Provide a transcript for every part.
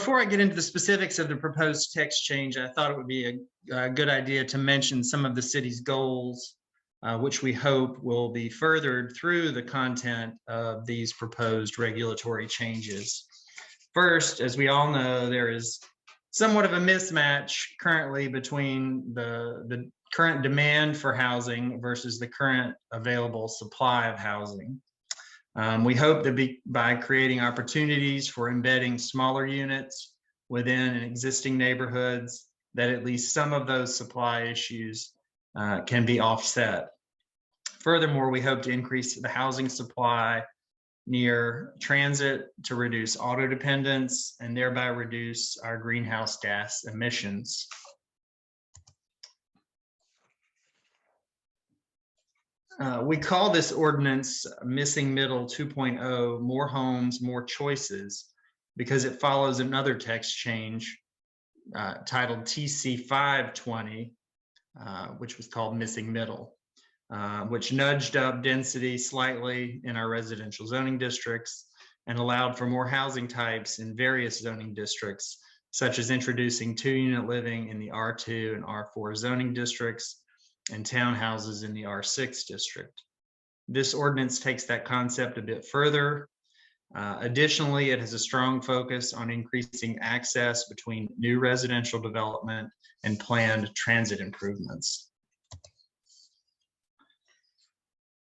before I get into the specifics of the proposed text change, I thought it would be a good idea to mention some of the city's goals, which we hope will be furthered through the content of these proposed regulatory changes. First, as we all know, there is somewhat of a mismatch currently between the current demand for housing versus the current available supply of housing. We hope that by creating opportunities for embedding smaller units within existing neighborhoods, that at least some of those supply issues can be offset. Furthermore, we hope to increase the housing supply near transit to reduce auto dependence and thereby reduce our greenhouse gas emissions. We call this ordinance Missing Middle 2.0, More Homes, More Choices, because it follows another text change titled TC 520, which was called Missing Middle, which nudged up density slightly in our residential zoning districts and allowed for more housing types in various zoning districts, such as introducing 2-unit living in the R2 and R4 zoning districts, and townhouses in the R6 district. This ordinance takes that concept a bit further. Additionally, it has a strong focus on increasing access between new residential development and planned transit improvements.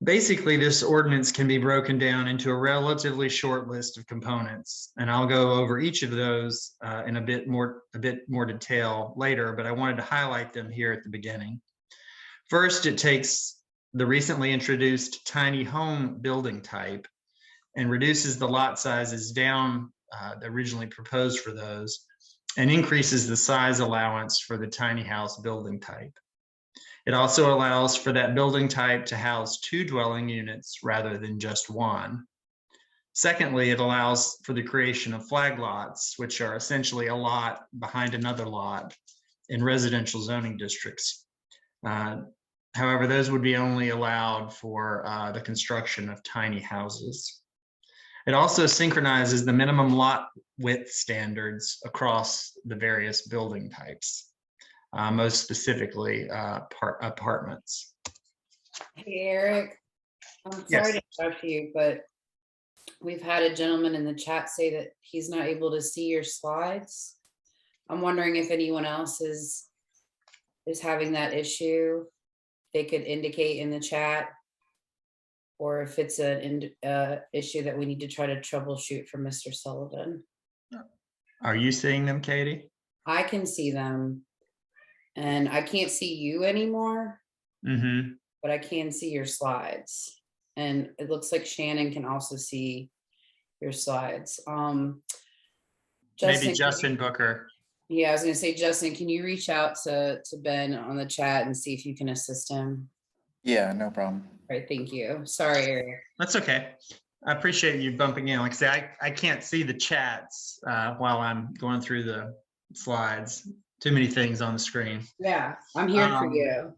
Basically, this ordinance can be broken down into a relatively short list of components, and I'll go over each of those in a bit more detail later, but I wanted to highlight them here at the beginning. First, it takes the recently introduced tiny home building type and reduces the lot sizes down originally proposed for those and increases the size allowance for the tiny house building type. It also allows for that building type to house 2 dwelling units rather than just 1. Secondly, it allows for the creation of flag lots, which are essentially a lot behind another lot in residential zoning districts. However, those would be only allowed for the construction of tiny houses. It also synchronizes the minimum lot width standards across the various building types, most specifically apartments. Hey, Eric, I'm sorry to interrupt you, but we've had a gentleman in the chat say that he's not able to see your slides. I'm wondering if anyone else is having that issue. They could indicate in the chat, or if it's an issue that we need to try to troubleshoot for Mr. Sullivan. Are you seeing them, Katie? I can see them, and I can't see you anymore, but I can see your slides. And it looks like Shannon can also see your slides. Maybe Justin Booker. Yeah, I was gonna say, Justin, can you reach out to Ben on the chat and see if you can assist him? Yeah, no problem. All right, thank you. Sorry, Eric. That's okay. I appreciate you bumping in. Like I say, I can't see the chats while I'm going through the slides. Too many things on the screen. Yeah, I'm here for you.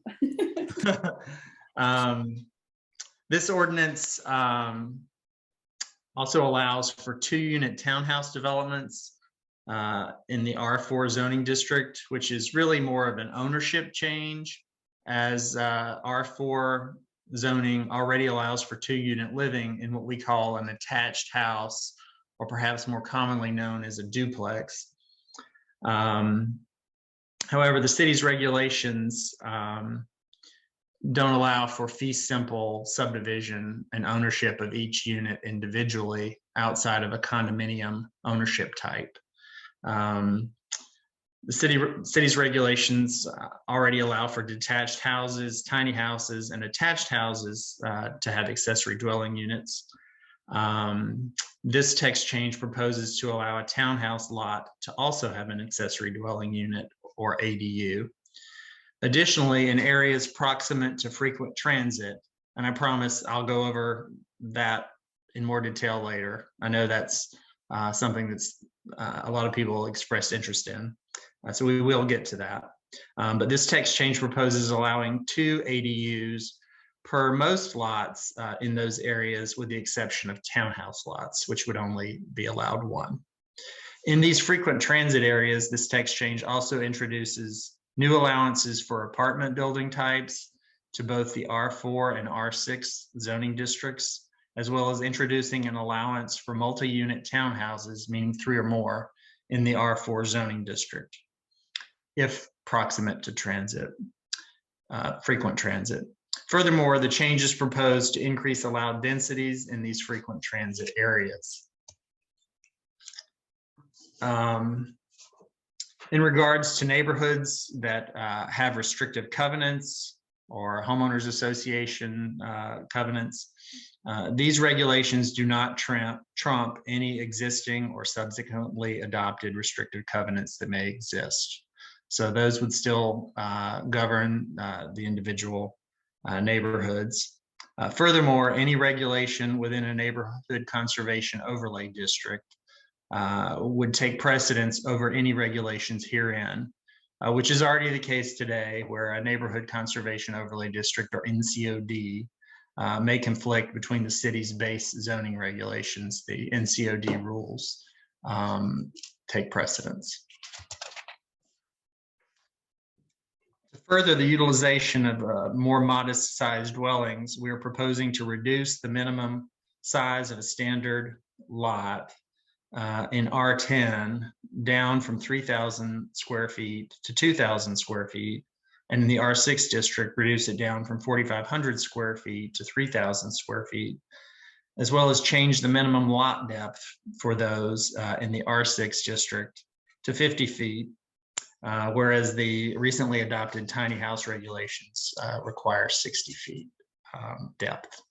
This ordinance also allows for 2-unit townhouse developments in the R4 zoning district, which is really more of an ownership change, as R4 zoning already allows for 2-unit living in what we call an attached house, or perhaps more commonly known as a duplex. However, the city's regulations don't allow for fee simple subdivision and ownership of each unit individually outside of a condominium ownership type. The city's regulations already allow for detached houses, tiny houses, and attached houses to have accessory dwelling units. This text change proposes to allow a townhouse lot to also have an accessory dwelling unit, or ADU. Additionally, in areas proximate to frequent transit, and I promise I'll go over that in more detail later. I know that's something that's a lot of people expressed interest in. So we will get to that. But this text change proposes allowing 2 ADUs per most lots in those areas, with the exception of townhouse lots, which would only be allowed 1. In these frequent transit areas, this text change also introduces new allowances for apartment building types to both the R4 and R6 zoning districts, as well as introducing an allowance for multi-unit townhouses, meaning 3 or more, in the R4 zoning district, if proximate to transit, frequent transit. Furthermore, the changes proposed to increase allowed densities in these frequent transit areas. In regards to neighborhoods that have restrictive covenants or homeowners association covenants, these regulations do not trump any existing or subsequently adopted restrictive covenants that may exist. So those would still govern the individual neighborhoods. Furthermore, any regulation within a neighborhood conservation overlay district would take precedence over any regulations herein, which is already the case today, where a neighborhood conservation overlay district, or NCOD, may conflict between the city's base zoning regulations. The NCOD rules take precedence. To further the utilization of more modest sized dwellings, we are proposing to reduce the minimum size of a standard lot in R10 down from 3,000 square feet to 2,000 square feet, and in the R6 district, reduce it down from 4,500 square feet to 3,000 square feet, as well as change the minimum lot depth for those in the R6 district to 50 feet, whereas the recently adopted tiny house regulations require 60 feet depth.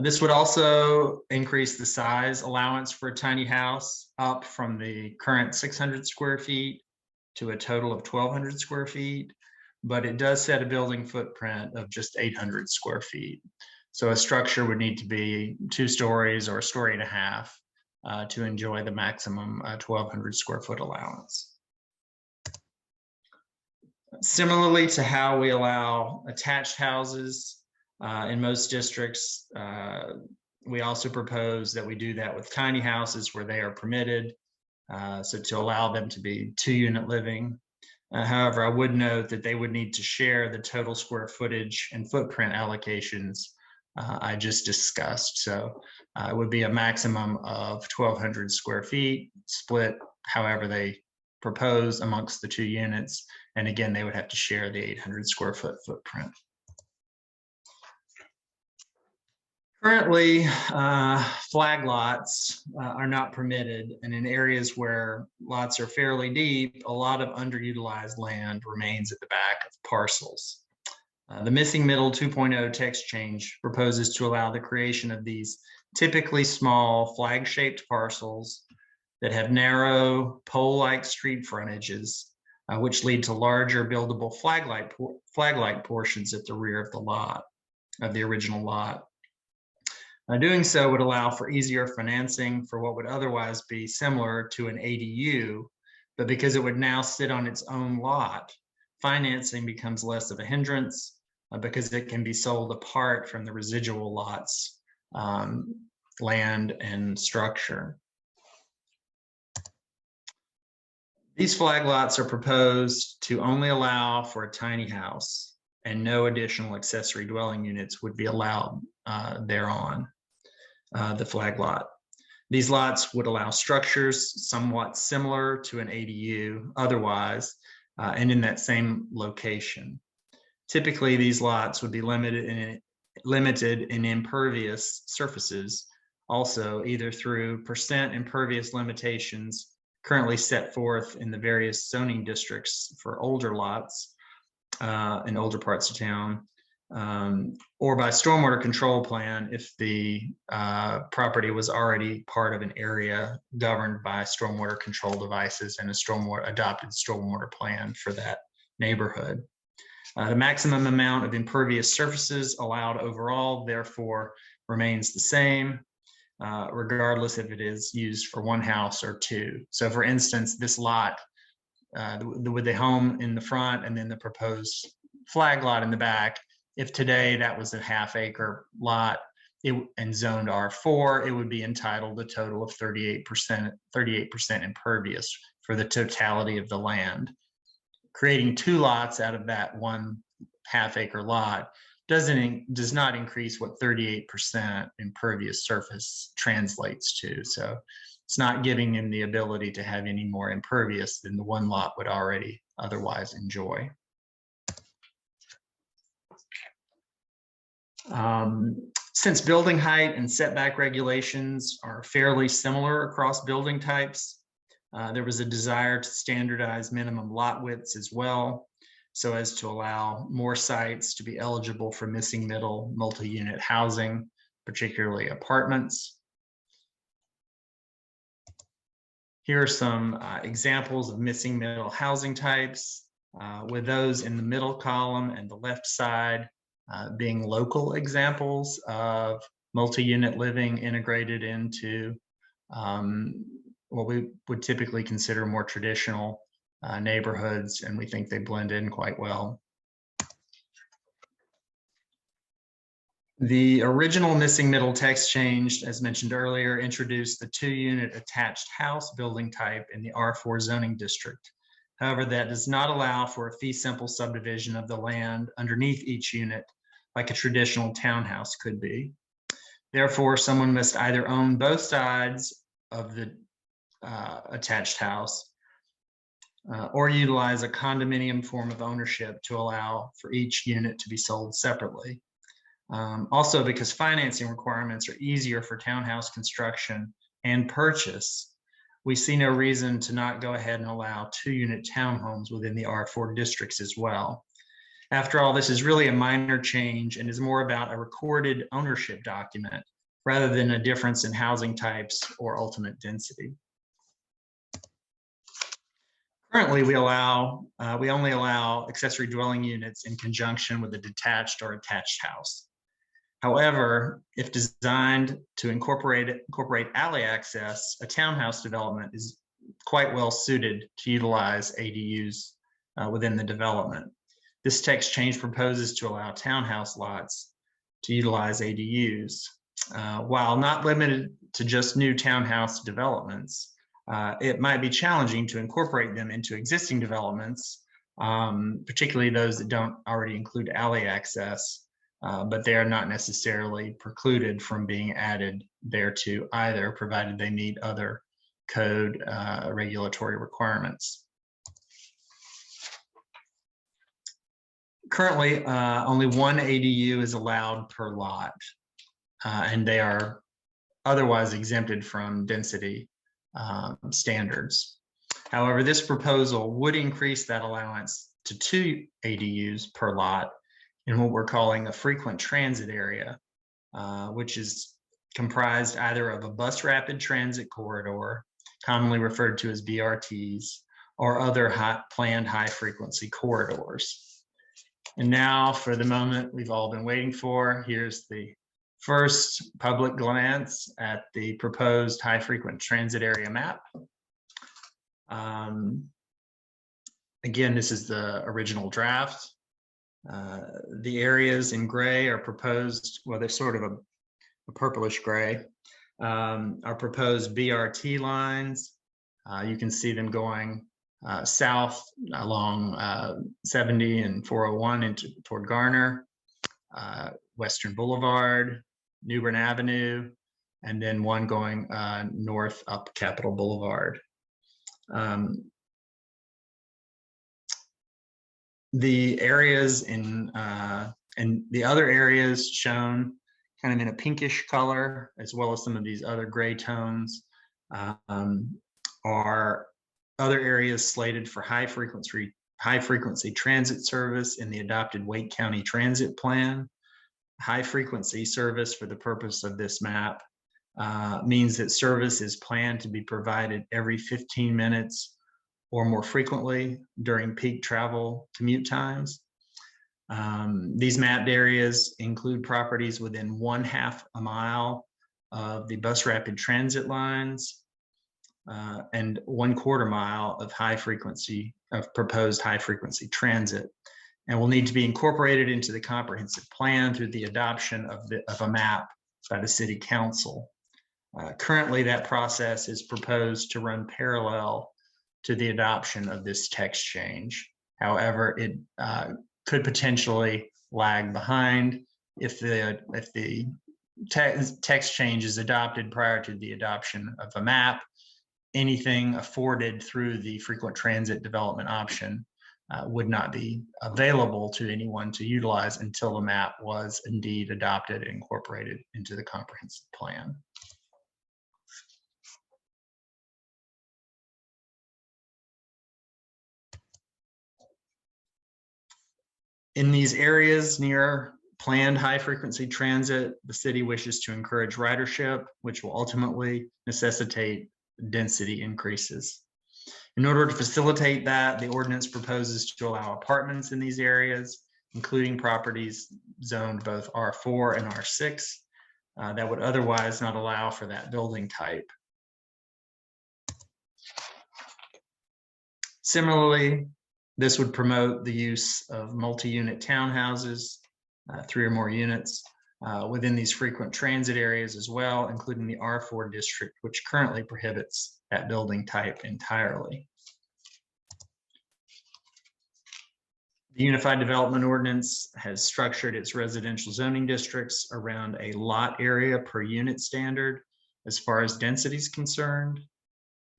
This would also increase the size allowance for a tiny house up from the current 600 square feet to a total of 1,200 square feet, but it does set a building footprint of just 800 square feet. So a structure would need to be 2 stories or 1.5 stories to enjoy the maximum 1,200 square foot allowance. Similarly to how we allow attached houses in most districts, we also propose that we do that with tiny houses where they are permitted, so to allow them to be 2-unit living. However, I would note that they would need to share the total square footage and footprint allocations I just discussed. So it would be a maximum of 1,200 square feet, split however they propose amongst the 2 units. And again, they would have to share the 800 square foot footprint. Currently, flag lots are not permitted, and in areas where lots are fairly deep, a lot of underutilized land remains at the back of parcels. The Missing Middle 2.0 text change proposes to allow the creation of these typically small flag-shaped parcels that have narrow pole-like street frontages, which lead to larger buildable flag-like portions at the rear of the lot, of the original lot. Doing so would allow for easier financing for what would otherwise be similar to an ADU, but because it would now sit on its own lot, financing becomes less of a hindrance because it can be sold apart from the residual lots, land and structure. These flag lots are proposed to only allow for a tiny house, and no additional accessory dwelling units would be allowed thereon. The flag lot. These lots would allow structures somewhat similar to an ADU otherwise, and in that same location. Typically, these lots would be limited in impervious surfaces, also either through percent impervious limitations currently set forth in the various zoning districts for older lots in older parts of town, or by stormwater control plan if the property was already part of an area governed by stormwater control devices and a adopted stormwater plan for that neighborhood. The maximum amount of impervious surfaces allowed overall, therefore, remains the same, regardless if it is used for 1 house or 2. So for instance, this lot with the home in the front and then the proposed flag lot in the back, if today that was a 1/2 acre lot, and zoned R4, it would be entitled a total of 38% impervious for the totality of the land. Creating 2 lots out of that 1/2 acre lot does not increase what 38% impervious surface translates to. So it's not giving him the ability to have any more impervious than the 1 lot would already otherwise enjoy. Since building height and setback regulations are fairly similar across building types, there was a desire to standardize minimum lot widths as well, so as to allow more sites to be eligible for missing middle multi-unit housing, particularly apartments. Here are some examples of missing middle housing types, with those in the middle column and the left side being local examples of multi-unit living integrated into what we would typically consider more traditional neighborhoods, and we think they blend in quite well. The original missing middle text change, as mentioned earlier, introduced the 2-unit attached house building type in the R4 zoning district. However, that does not allow for a fee simple subdivision of the land underneath each unit like a traditional townhouse could be. Therefore, someone must either own both sides of the attached house or utilize a condominium form of ownership to allow for each unit to be sold separately. Also, because financing requirements are easier for townhouse construction and purchase, we see no reason to not go ahead and allow 2-unit townhomes within the R4 districts as well. After all, this is really a minor change and is more about a recorded ownership document rather than a difference in housing types or ultimate density. Currently, we only allow accessory dwelling units in conjunction with a detached or attached house. However, if designed to incorporate alley access, a townhouse development is quite well suited to utilize ADUs within the development. This text change proposes to allow townhouse lots to utilize ADUs. While not limited to just new townhouse developments, it might be challenging to incorporate them into existing developments, particularly those that don't already include alley access, but they are not necessarily precluded from being added thereto either, provided they meet other code regulatory requirements. Currently, only 1 ADU is allowed per lot, and they are otherwise exempted from density standards. However, this proposal would increase that allowance to 2 ADUs per lot in what we're calling a frequent transit area, which is comprised either of a bus rapid transit corridor, commonly referred to as BRTs, or other planned high frequency corridors. And now, for the moment we've all been waiting for, here's the first public glance at the proposed high frequent transit area map. Again, this is the original draft. The areas in gray are proposed, well, they're sort of a purplish gray, are proposed BRT lines. You can see them going south along 70 and 401 toward Garner, Western Boulevard, New Bern Avenue, and then one going north up Capitol Boulevard. The areas and the other areas shown kind of in a pinkish color, as well as some of these other gray tones, are other areas slated for high frequency transit service in the adopted Wake County Transit Plan. High frequency service for the purpose of this map means that service is planned to be provided every 15 minutes or more frequently during peak travel commute times. These mapped areas include properties within 1/2 a mile of the bus rapid transit lines and 1/4 mile of proposed high frequency transit, and will need to be incorporated into the comprehensive plan through the adoption of a map by the City Council. Currently, that process is proposed to run parallel to the adoption of this text change. However, it could potentially lag behind if the text change is adopted prior to the adoption of a map. Anything afforded through the frequent transit development option would not be available to anyone to utilize until the map was indeed adopted and incorporated into the comprehensive plan. In these areas near planned high-frequency transit, the city wishes to encourage ridership, which will ultimately necessitate density increases. In order to facilitate that, the ordinance proposes to allow apartments in these areas, including properties zoned both R4 and R6, that would otherwise not allow for that building type. Similarly, this would promote the use of multi-unit townhouses, 3 or more units, within these frequent transit areas as well, including the R4 district, which currently prohibits that building type entirely. The Unified Development Ordinance has structured its residential zoning districts around a lot area per unit standard as far as density is concerned.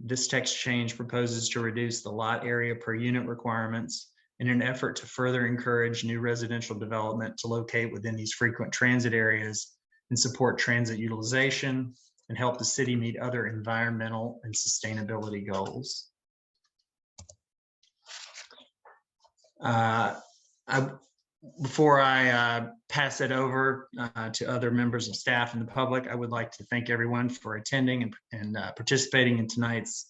This text change proposes to reduce the lot area per unit requirements in an effort to further encourage new residential development to locate within these frequent transit areas and support transit utilization and help the city meet other environmental and sustainability goals. Before I pass it over to other members of staff and the public, I would like to thank everyone for attending and participating in tonight's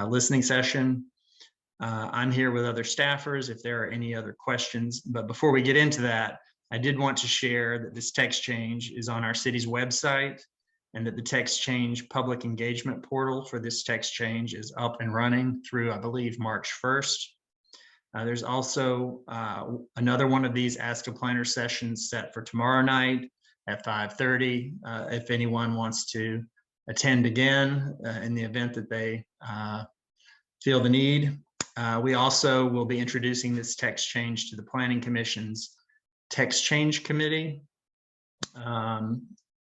listening session. I'm here with other staffers if there are any other questions, but before we get into that, I did want to share that this text change is on our city's website and that the text change public engagement portal for this text change is up and running through, I believe, March 1st. There's also another one of these Ask a Planner sessions set for tomorrow night at 5:30. If anyone wants to attend again in the event that they feel the need. We also will be introducing this text change to the Planning Commission's Text Change Committee,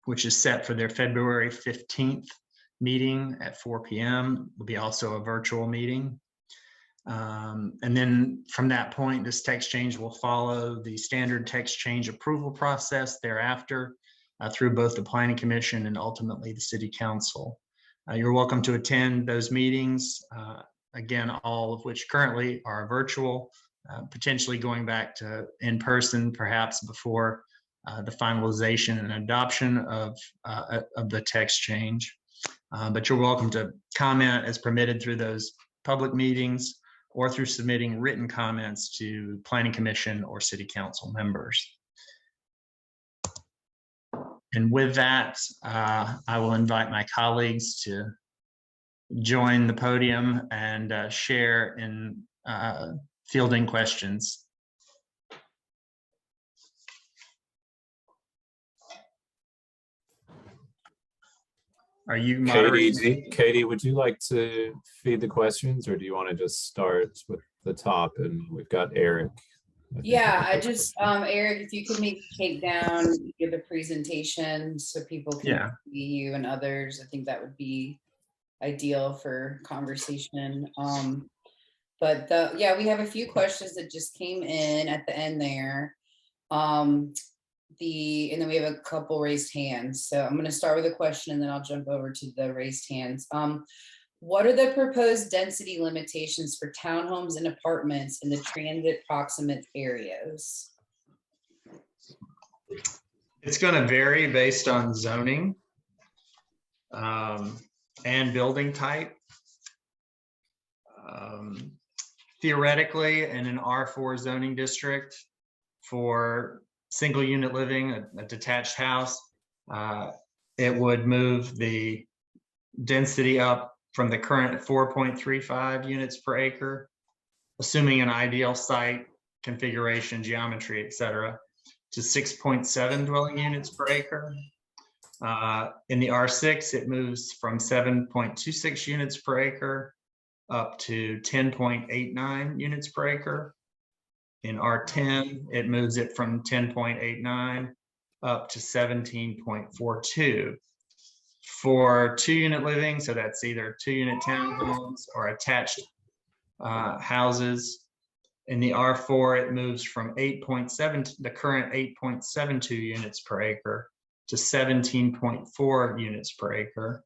which is set for their February 15th meeting at 4 p.m. Will be also a virtual meeting. And then from that point, this text change will follow the standard text change approval process thereafter through both the Planning Commission and ultimately the City Council. You're welcome to attend those meetings, again, all of which currently are virtual, potentially going back to in person, perhaps before the finalization and adoption of the text change. But you're welcome to comment as permitted through those public meetings or through submitting written comments to Planning Commission or City Council members. And with that, I will invite my colleagues to join the podium and share in fielding questions. Are you moderating? Katie, would you like to feed the questions, or do you want to just start with the top? And we've got Eric. Yeah, I just, Eric, if you could maybe take down, give a presentation so people can see you and others, I think that would be ideal for conversation. But we have a few questions that just came in at the end there. And then we have a couple raised hands. So I'm going to start with a question and then I'll jump over to the raised hands. What are the proposed density limitations for townhomes and apartments in the transit proximate areas? It's going to vary based on zoning and building type. Theoretically, in an R4 zoning district for single unit living, a detached house, it would move the density up from the current 4.35 units per acre, assuming an ideal site configuration, geometry, et cetera, to 6.7 dwelling units per acre. In the R6, it moves from 7.26 units per acre up to 10.89 units per acre. In R10, it moves it from 10.89 up to 17.42. For 2-unit living, so that's either 2-unit townhomes or attached houses. In the R4, it moves from 8.7, the current 8.72 units per acre to 17.4 units per acre.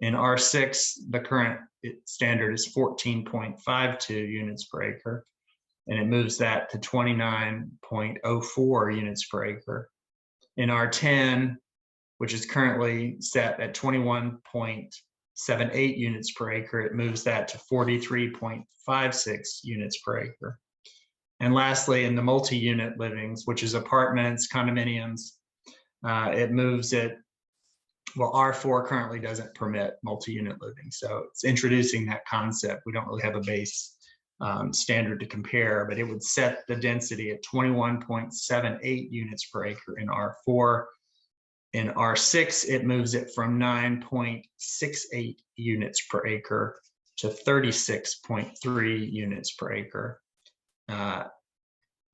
In R6, the current standard is 14.52 units per acre, and it moves that to 29.04 units per acre. In R10, which is currently set at 21.78 units per acre, it moves that to 43.56 units per acre. And lastly, in the multi-unit livings, which is apartments, condominiums, it moves it, well, R4 currently doesn't permit multi-unit living, so it's introducing that concept. We don't really have a base standard to compare, but it would set the density at 21.78 units per acre in R4. In R6, it moves it from 9.68 units per acre to 36.3 units per acre. And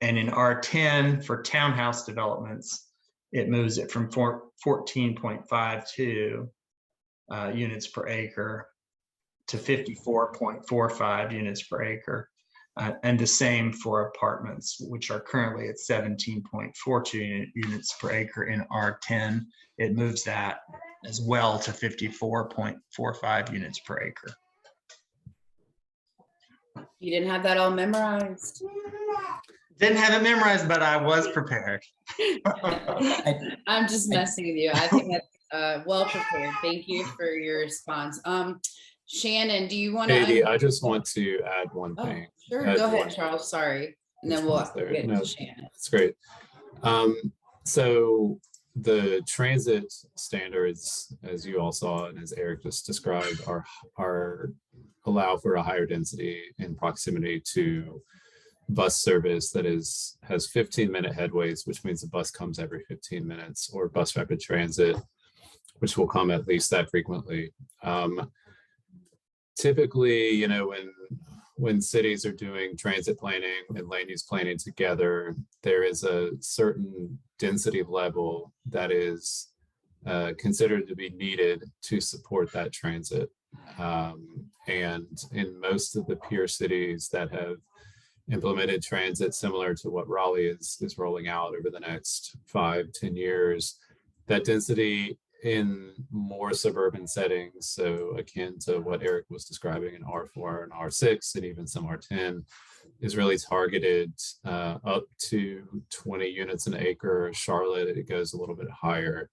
in R10 for townhouse developments, it moves it from 14.52 units per acre to 54.45 units per acre. And the same for apartments, which are currently at 17.42 units per acre in R10. It moves that as well to 54.45 units per acre. You didn't have that all memorized. Didn't have it memorized, but I was prepared. I'm just messing with you. I think that's well prepared. Thank you for your response. Shannon, do you want to? Katie, I just want to add one thing. Sure, go ahead, Charles. Sorry. And then we'll get to Shannon. That's great. So the transit standards, as you all saw and as Eric just described, are allow for a higher density in proximity to bus service that has 15-minute headways, which means the bus comes every 15 minutes, or bus rapid transit, which will come at least that frequently. Typically, you know, when cities are doing transit planning and land use planning together, there is a certain density level that is considered to be needed to support that transit. And in most of the peer cities that have implemented transit similar to what Raleigh is rolling out over the next 5-10 years, that density in more suburban settings, so akin to what Eric was describing in R4 and R6 and even some R10, is really targeted up to 20 units an acre. Charlotte, it goes a little bit higher.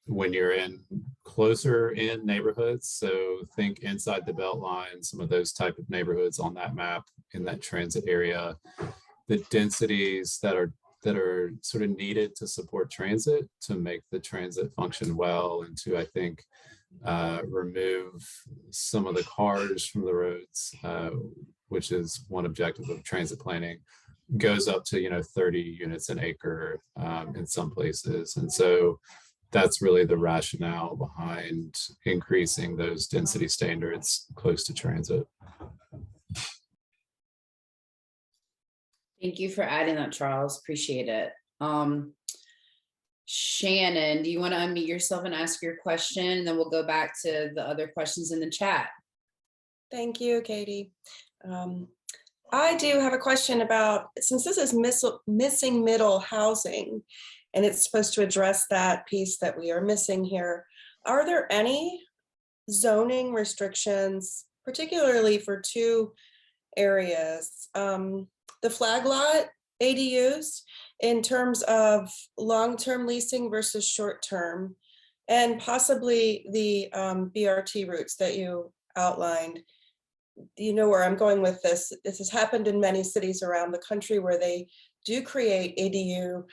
When you're in closer in neighborhoods, so think inside the Beltline, some of those type of neighborhoods on that map in that transit area, the densities that are sort of needed to support transit, to make the transit function well, and to, I think, remove some of the cars from the roads, which is one objective of transit planning, goes up to, you know, 30 units an acre in some places. And so that's really the rationale behind increasing those density standards close to transit. Thank you for adding that, Charles. Appreciate it. Shannon, do you want to unmute yourself and ask your question? And then we'll go back to the other questions in the chat. Thank you, Katie. I do have a question about, since this is missing middle housing, and it's supposed to address that piece that we are missing here, are there any zoning restrictions, particularly for two areas? The flag lot ADUs, in terms of long-term leasing versus short-term, and possibly the BRT routes that you outlined. You know where I'm going with this. This has happened in many cities around the country where they do create ADU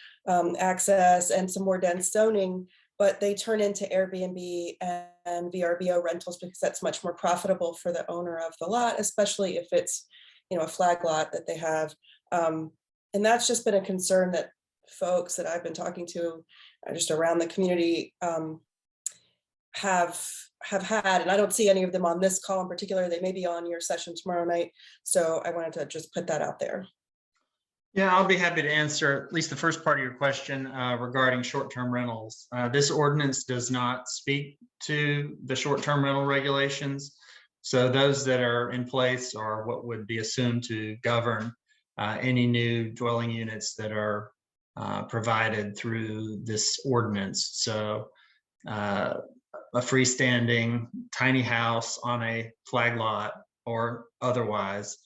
access and some more dense zoning, but they turn into Airbnb and VRBO rentals because that's much more profitable for the owner of the lot, especially if it's, you know, a flag lot that they have. And that's just been a concern that folks that I've been talking to just around the community have had, and I don't see any of them on this call in particular. They may be on your session tomorrow night. So I wanted to just put that out there. Yeah, I'll be happy to answer at least the first part of your question regarding short-term rentals. This ordinance does not speak to the short-term rental regulations. So those that are in place are what would be assumed to govern any new dwelling units that are provided through this ordinance. So a freestanding tiny house on a flag lot or otherwise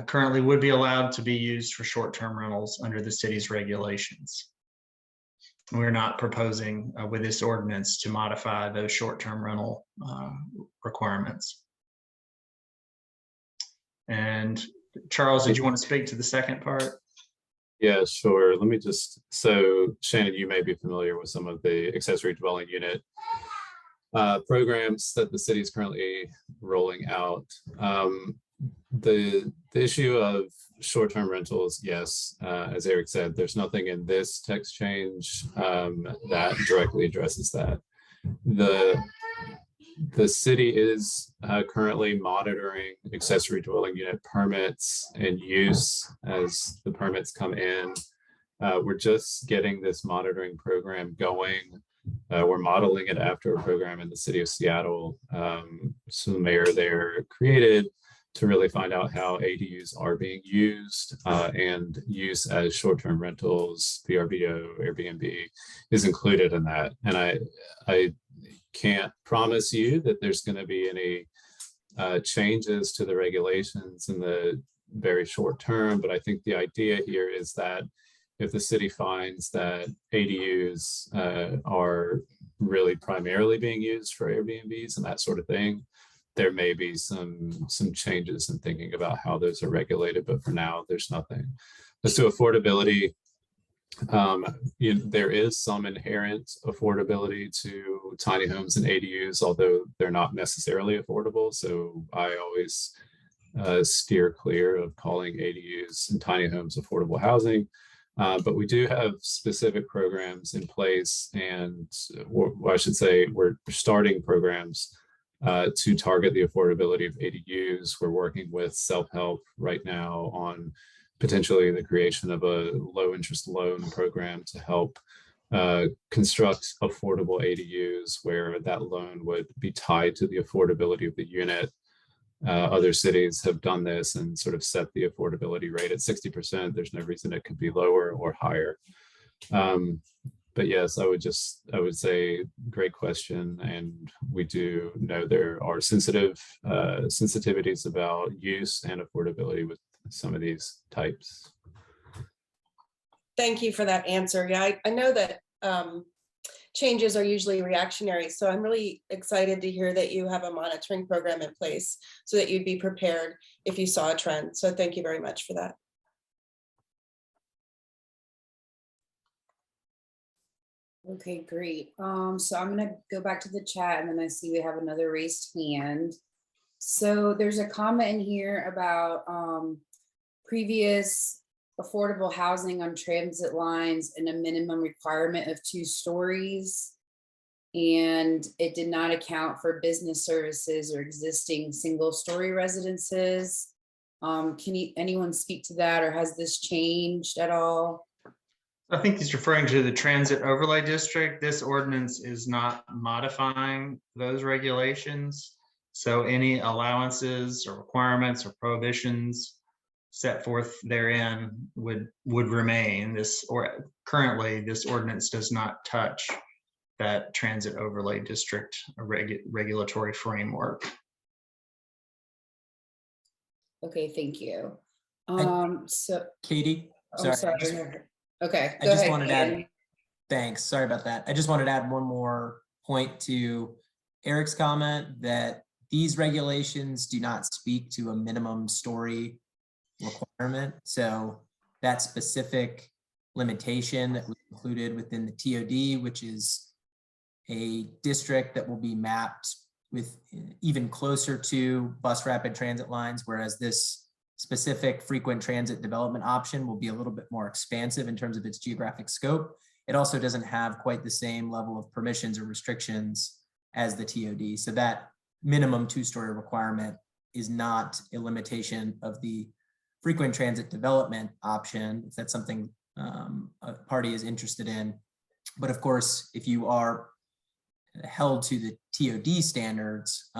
currently would be allowed to be used for short-term rentals under the city's regulations. We're not proposing with this ordinance to modify those short-term rental requirements. And Charles, did you want to speak to the second part? Yeah, sure. Let me just, so Shannon, you may be familiar with some of the accessory dwelling unit programs that the city is currently rolling out. The issue of short-term rentals, yes, as Eric said, there's nothing in this text change that directly addresses that. The city is currently monitoring accessory dwelling unit permits and use as the permits come in. We're just getting this monitoring program going. We're modeling it after a program in the city of Seattle. So the mayor there created to really find out how ADUs are being used and use as short-term rentals, VRBO, Airbnb is included in that. And I can't promise you that there's going to be any changes to the regulations in the very short term, but I think the idea here is that if the city finds that ADUs are really primarily being used for Airbnbs and that sort of thing, there may be some changes in thinking about how those are regulated, but for now, there's nothing. As to affordability, there is some inherent affordability to tiny homes and ADUs, although they're not necessarily affordable. So I always steer clear of calling ADUs and tiny homes affordable housing. But we do have specific programs in place, and I should say we're starting programs to target the affordability of ADUs. We're working with self-help right now on potentially the creation of a low interest loan program to help construct affordable ADUs where that loan would be tied to the affordability of the unit. Other cities have done this and sort of set the affordability rate at 60%. There's no reason it could be lower or higher. But yes, I would say great question. And we do know there are sensitivities about use and affordability with some of these types. Thank you for that answer. Yeah, I know that changes are usually reactionary. So I'm really excited to hear that you have a monitoring program in place so that you'd be prepared if you saw a trend. So thank you very much for that. Okay, great. So I'm gonna go back to the chat, and then I see we have another raised hand. So there's a comment in here about previous affordable housing on transit lines and a minimum requirement of 2 stories. And it did not account for business services or existing single-story residences. Can anyone speak to that, or has this changed at all? I think he's referring to the transit overlay district. This ordinance is not modifying those regulations. So any allowances or requirements or prohibitions set forth therein would remain. Currently, this ordinance does not touch that transit overlay district regulatory framework. Okay, thank you. So Katie, sorry. Okay, I just wanted to add, thanks, sorry about that. I just wanted to add one more point to Eric's comment that these regulations do not speak to a minimum story requirement. So that specific limitation that was included within the TOD, which is a district that will be mapped with even closer to bus rapid transit lines, whereas this specific frequent transit development option will be a little bit more expansive in terms of its geographic scope. it also doesn't have quite the same level of permissions or restrictions as the TOD. So that minimum 2-story requirement is not a limitation of the frequent transit development option, if that's something a party is interested in. But of course, if you are held to the TOD standards,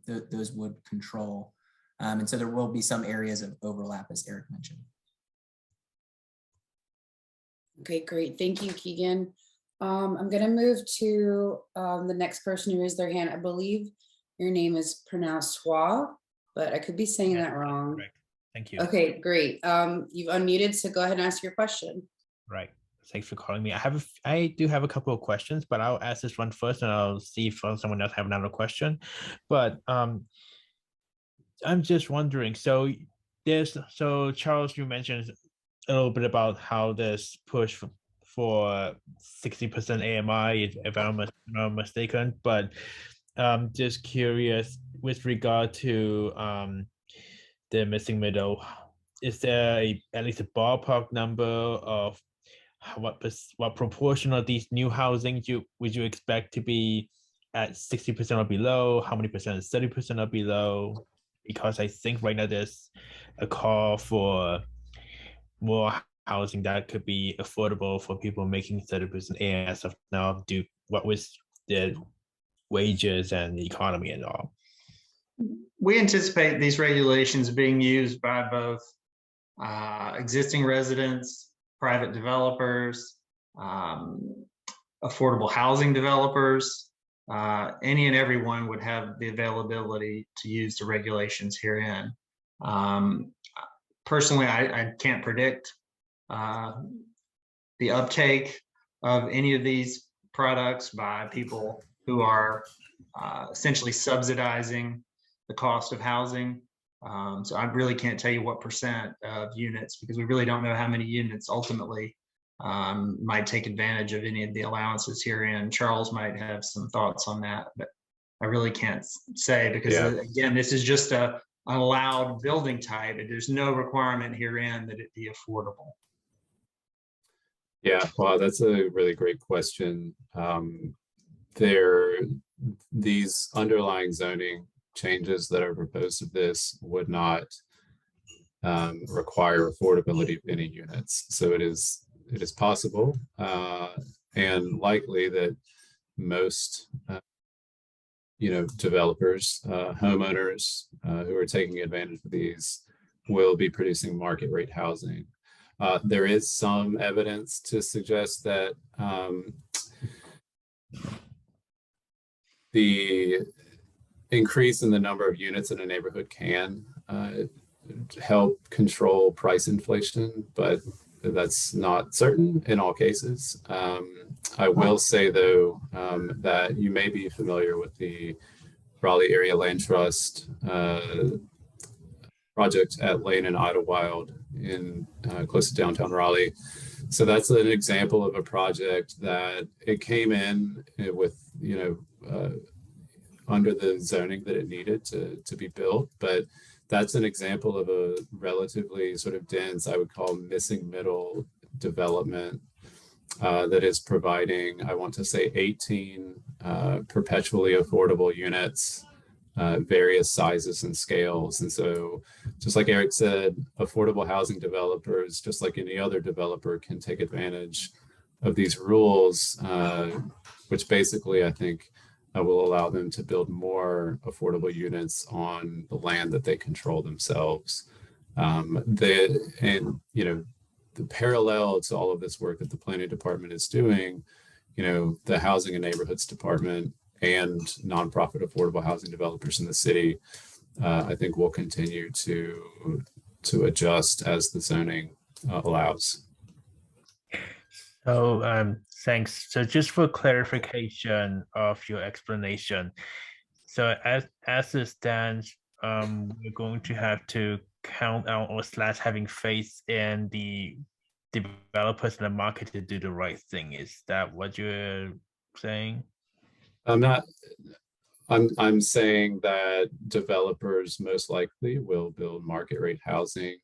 those would control. And so there will be some areas of overlap, as Eric mentioned. Okay, great. Thank you, Keegan. I'm going to move to the next person who raised their hand. I believe your name is pronounced Schwa, but I could be saying that wrong. Correct. Thank you. Okay, great. You've unmuted, so go ahead and ask your question. Right. Thanks for calling me. I do have a couple of questions, but I'll ask this one first, and I'll see if someone else have another question. But I'm just wondering. So Charles, you mentioned a little bit about how this push for 60% AMI, if I'm not mistaken. But just curious with regard to the missing middle. Is there at least a ballpark number of what proportion of these new housing would you expect to be at 60% or below? How many percent is 30% or below? Because I think right now there's a call for more housing that could be affordable for people making 30% as of now, due what was the wages and the economy and all. We anticipate these regulations being used by both existing residents, private developers, affordable housing developers. Any and everyone would have the availability to use the regulations herein. Personally, I can't predict the uptake of any of these products by people who are essentially subsidizing the cost of housing. So I really can't tell you what percent of units, because we really don't know how many units ultimately might take advantage of any of the allowances herein. Charles might have some thoughts on that, but I really can't say, because again, this is just an allowed building type. There's no requirement herein that it be affordable. Yeah, wow, that's a really great question. These underlying zoning changes that are proposed of this would not require affordability of any units. So it is possible and likely that most developers, homeowners who are taking advantage of these will be producing market rate housing. There is some evidence to suggest that the increase in the number of units in a neighborhood can help control price inflation, but that's not certain in all cases. I will say, though, that you may be familiar with the Raleigh Area Land Trust project at Lane and Idlewild in close to downtown Raleigh. So that's an example of a project that it came in with, under the zoning that it needed to be built. But that's an example of a relatively sort of dense, I would call missing middle development that is providing, I want to say 18 perpetually affordable units, various sizes and scales. And so just like Eric said, affordable housing developers, just like any other developer, can take advantage of these rules, which basically I think will allow them to build more affordable units on the land that they control themselves. The parallel to all of this work that the planning department is doing, the housing and neighborhoods department and nonprofit affordable housing developers in the city, I think will continue to adjust as the zoning allows. So thanks. So just for clarification of your explanation, so as it stands, we're going to have to count out or / having faith in the developers in the market to do the right thing. Is that what you're saying? I'm saying that developers most likely will build market rate housing.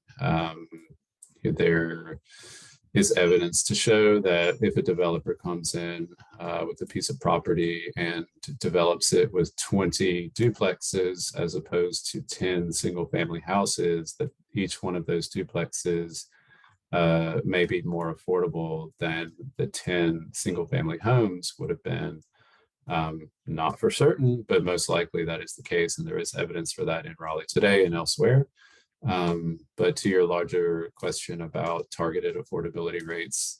is evidence to show that if a developer comes in with a piece of property and develops it with 20 duplexes as opposed to 10 single family houses, that each one of those duplexes may be more affordable than the 10 single family homes would have been. Not for certain, but most likely that is the case. And there is evidence for that in Raleigh today and elsewhere. But to your larger question about targeted affordability rates,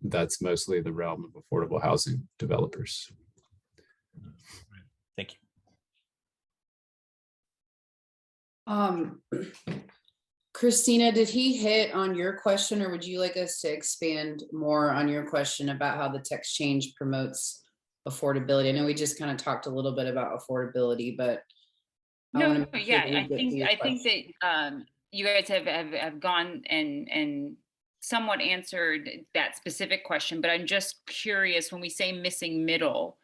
that's mostly the realm of affordable housing developers. Thank you. Christina, did he hit on your question, or would you like us to expand more on your question about how the text change promotes affordability? I know we just kind of talked a little bit about affordability, but no, yeah, I think that you guys have gone and somewhat answered that specific question, but I'm just curious, when we say missing middle,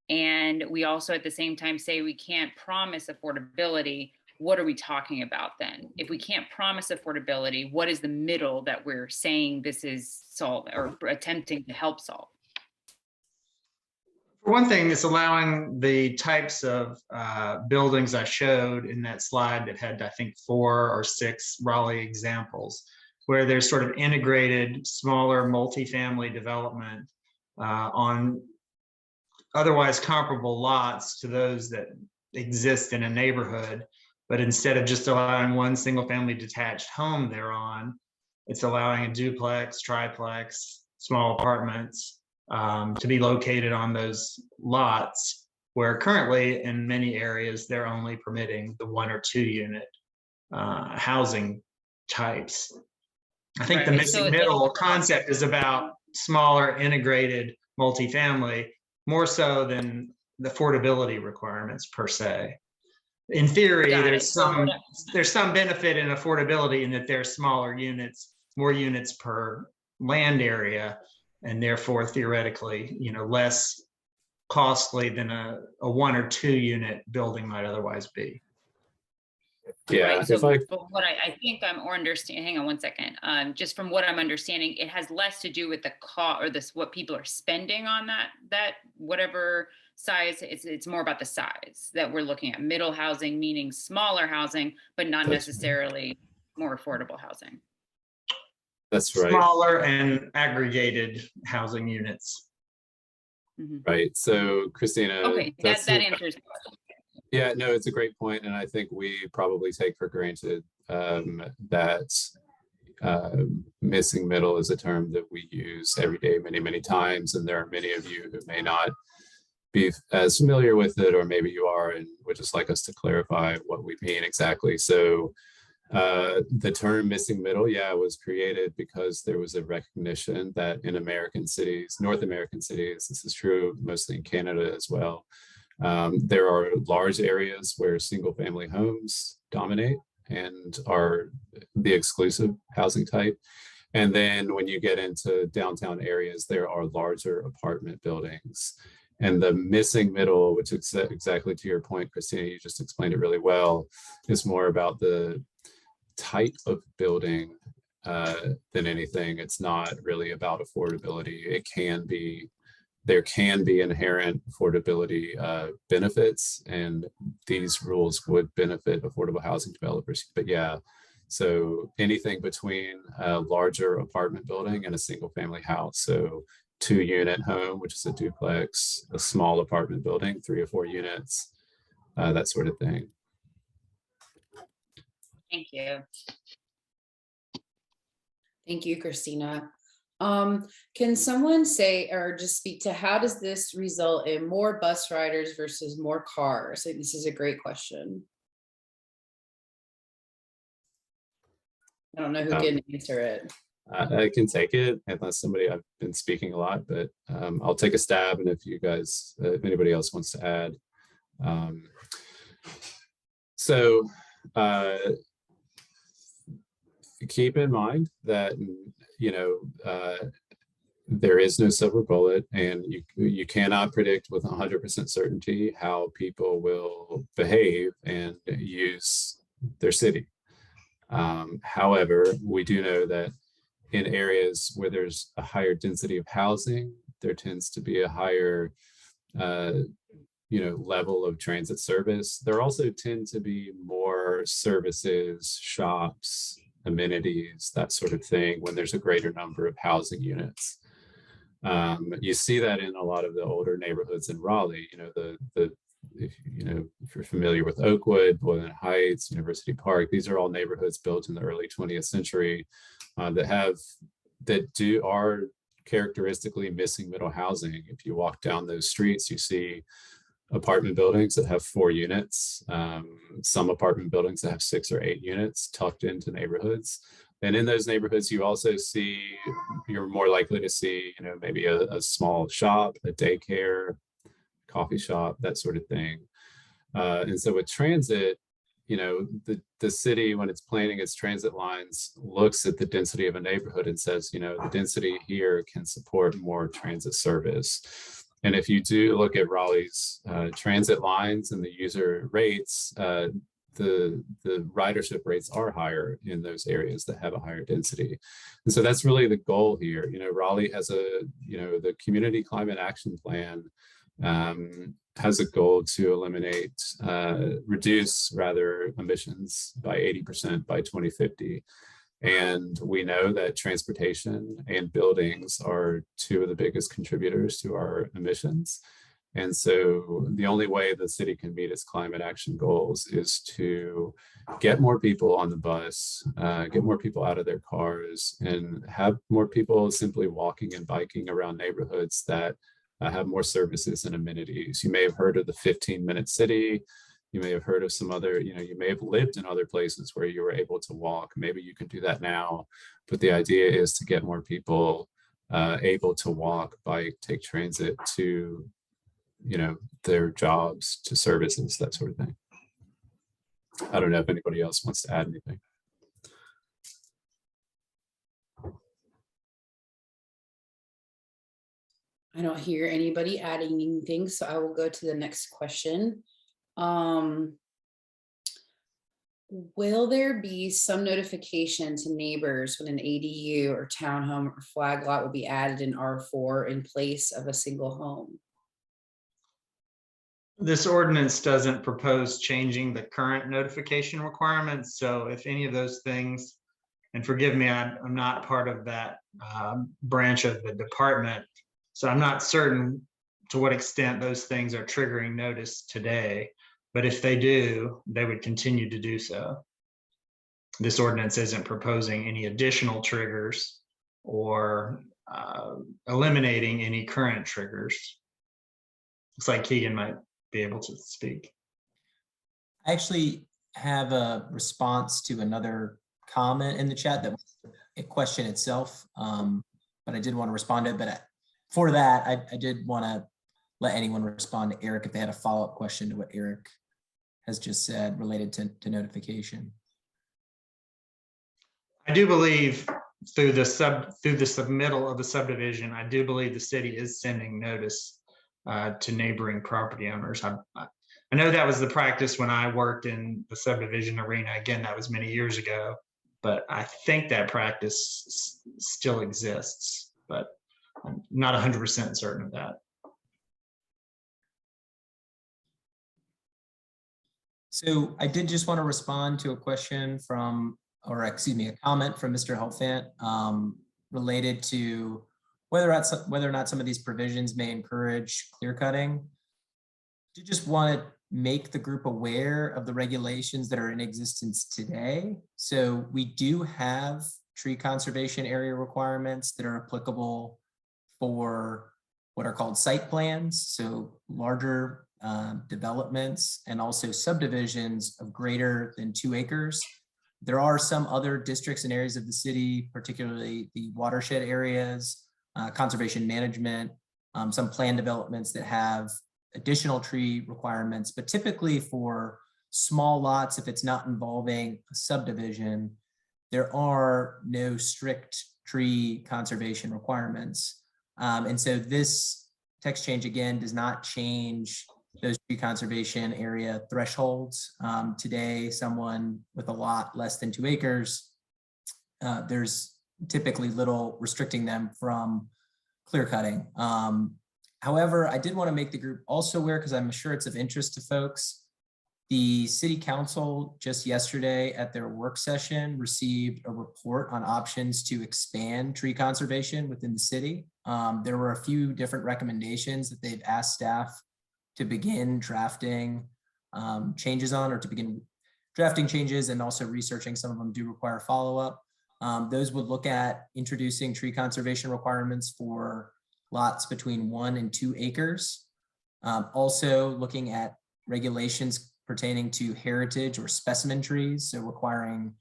and we also at the same time say we can't promise affordability, what are we talking about then? If we can't promise affordability, what is the middle that we're saying this is solve or attempting to help solve? For one thing, it's allowing the types of buildings I showed in that slide that had, I think, 4 or 6 Raleigh examples, where there's sort of integrated, smaller multifamily development on otherwise comparable lots to those that exist in a neighborhood. But instead of just allowing one single family detached home thereon, it's allowing a duplex, triplex, small apartments to be located on those lots, where currently in many areas, they're only permitting the 1 or 2 unit housing types. I think the missing middle concept is about smaller integrated multifamily, more so than the affordability requirements per se. In theory, there's some benefit in affordability in that there's smaller units, more units per land area, and therefore theoretically, less costly than a 1 or 2 unit building might otherwise be. Yeah, right. But what I think I'm understanding, hang on one second. Just from what I'm understanding, it has less to do with the cost or what people are spending on that whatever size. It's more about the size that we're looking at. Middle housing meaning smaller housing, but not necessarily more affordable housing. That's right. Smaller and aggregated housing units. Mm-hmm. Right. So, Christina. Okay, that answers the question. Yeah, no, it's a great point, and I think we probably take for granted that missing middle is a term that we use every day, many, many times, and there are many of you who may not be as familiar with it, or maybe you are and would just like us to clarify what we mean exactly. So the term missing middle, was created because there was a recognition that in American cities, North American cities, this is true mostly in Canada as well, there are large areas where single family homes dominate and are the exclusive housing type. And then when you get into downtown areas, there are larger apartment buildings. And the missing middle, which is exactly to your point, Christina, you just explained it really well, is more about the type of building than anything. It's not really about affordability. There can be inherent affordability benefits, and these rules would benefit affordable housing developers. But so anything between a larger apartment building and a single family house, so 2-unit home, which is a duplex, a small apartment building, 3 or 4 units, that sort of thing. Thank you. Thank you, Christina. Can someone say or just speak to how does this result in more bus riders versus more cars? I think this is a great question. I don't know who can answer it. I can take it unless I've been speaking a lot, but I'll take a stab. And if you guys, if anybody else wants to add. Keep in mind that, there is no silver bullet, and you cannot predict with 100% certainty how people will behave and use their city. However, we do know that in areas where there's a higher density of housing, there tends to be a higher level of transit service. There also tend to be more services, shops, amenities, that sort of thing when there's a greater number of housing units. You see that in a lot of the older neighborhoods in Raleigh. If you're familiar with Oakwood, Boylan Heights, University Park, these are all neighborhoods built in the early 20th century that are characteristically missing middle housing. If you walk down those streets, you see apartment buildings that have 4 units, some apartment buildings that have 6 or 8 units tucked into neighborhoods. And in those neighborhoods, you're more likely to see, maybe a small shop, a daycare, coffee shop, that sort of thing. And so with transit, the city, when it's planning its transit lines, looks at the density of a neighborhood and says, the density here can support more transit service. And if you do look at Raleigh's transit lines and the user rates, the ridership rates are higher in those areas that have a higher density. And so that's really the goal here. Raleigh has the Community Climate Action Plan has a goal to reduce emissions by 80% by 2050. And we know that transportation and buildings are 2 of the biggest contributors to our emissions. And so the only way the city can meet its climate action goals is to get more people on the bus, get more people out of their cars, and have more people simply walking and biking around neighborhoods that have more services and amenities. You may have heard of the 15-minute city. You may have heard of some other, you may have lived in other places where you were able to walk. Maybe you can do that now. But the idea is to get more people able to walk, bike, take transit to, their jobs, to services, that sort of thing. I don't know if anybody else wants to add anything. I don't hear anybody adding anything, so I will go to the next question. Will there be some notification to neighbors when an ADU or townhome or flag lot will be added in R4 in place of a single home? This ordinance doesn't propose changing the current notification requirements. So if any of those things, and forgive me, I'm not part of that branch of the department, so I'm not certain to what extent those things are triggering notice today. But if they do, they would continue to do so. This ordinance isn't proposing any additional triggers or eliminating any current triggers. Looks like Keegan might be able to speak. I actually have a response to another comment in the chat that was a question itself, but I did want to respond to it. But for that, I did want to let anyone respond to Eric if they had a follow-up question to what Eric has just said related to notification. I do believe through the submittal of the subdivision, I do believe the city is sending notice to neighboring property owners. I know that was the practice when I worked in the subdivision arena. Again, that was many years ago, but I think that practice still exists, but I'm not 100% certain of that. So I did just want to respond to a question from, or excuse me, a comment from Mr. Helfant related to whether or not some of these provisions may encourage clear cutting. I just want to make the group aware of the regulations that are in existence today. So we do have tree conservation area requirements that are applicable for what are called site plans. So larger developments and also subdivisions of greater than 2 acres. There are some other districts and areas of the city, particularly the watershed areas, conservation management, some plan developments that have additional tree requirements, but typically for small lots, if it's not involving a subdivision, there are no strict tree conservation requirements. And so this text change, again, does not change those tree conservation area thresholds. Today, someone with a lot less than 2 acres, there's typically little restricting them from clear cutting. However, I did want to make the group also aware, because I'm sure it's of interest to folks. The city council just yesterday at their work session received a report on options to expand tree conservation within the city. There were a few different recommendations that they've asked staff to begin drafting changes on, or to begin drafting changes, and also researching. Some of them do require follow-up. Those would look at introducing tree conservation requirements for lots between 1 and 2 acres. Also looking at regulations pertaining to heritage or specimen trees, so requiring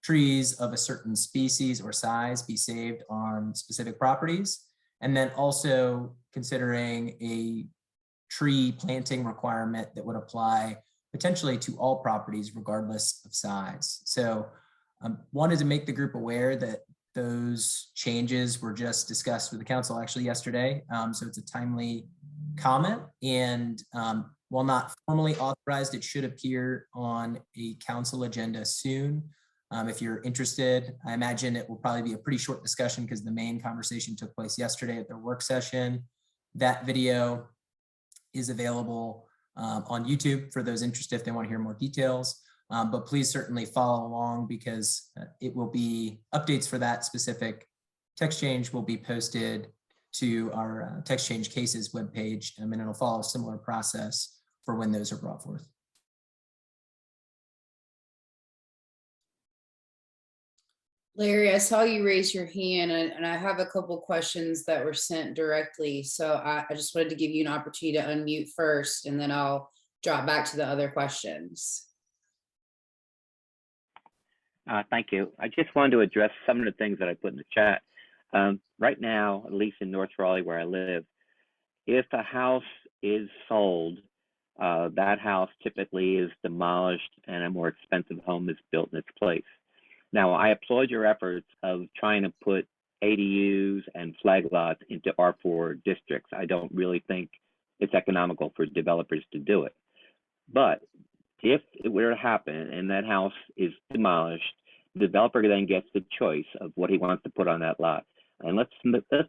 trees of a certain species or size be saved on specific properties. And then also considering a tree planting requirement that would apply potentially to all properties regardless of size. So wanted to make the group aware that those changes were just discussed with the council actually yesterday. So it's a timely comment, and while not formally authorized, it should appear on a council agenda soon. If you're interested, I imagine it will probably be a pretty short discussion because the main conversation took place yesterday at their work session. That video is available on YouTube for those interested if they want to hear more details. But please certainly follow along, because it will be updates for that specific text change will be posted to our text change cases webpage, and it'll follow a similar process for when those are brought forth. Larry, I saw you raise your hand, and I have a couple questions that were sent directly. So I just wanted to give you an opportunity to unmute first, and then I'll drop back to the other questions. Thank you. I just wanted to address some of the things that I put in the chat. Right now, at least in North Raleigh where I live, if a house is sold, that house typically is demolished and a more expensive home is built in its place. Now, I applaud your efforts of trying to put ADUs and flag lots into R4 districts. I don't really think it's economical for developers to do it. But if it were to happen and that house is demolished, the developer then gets the choice of what he wants to put on that lot. And let's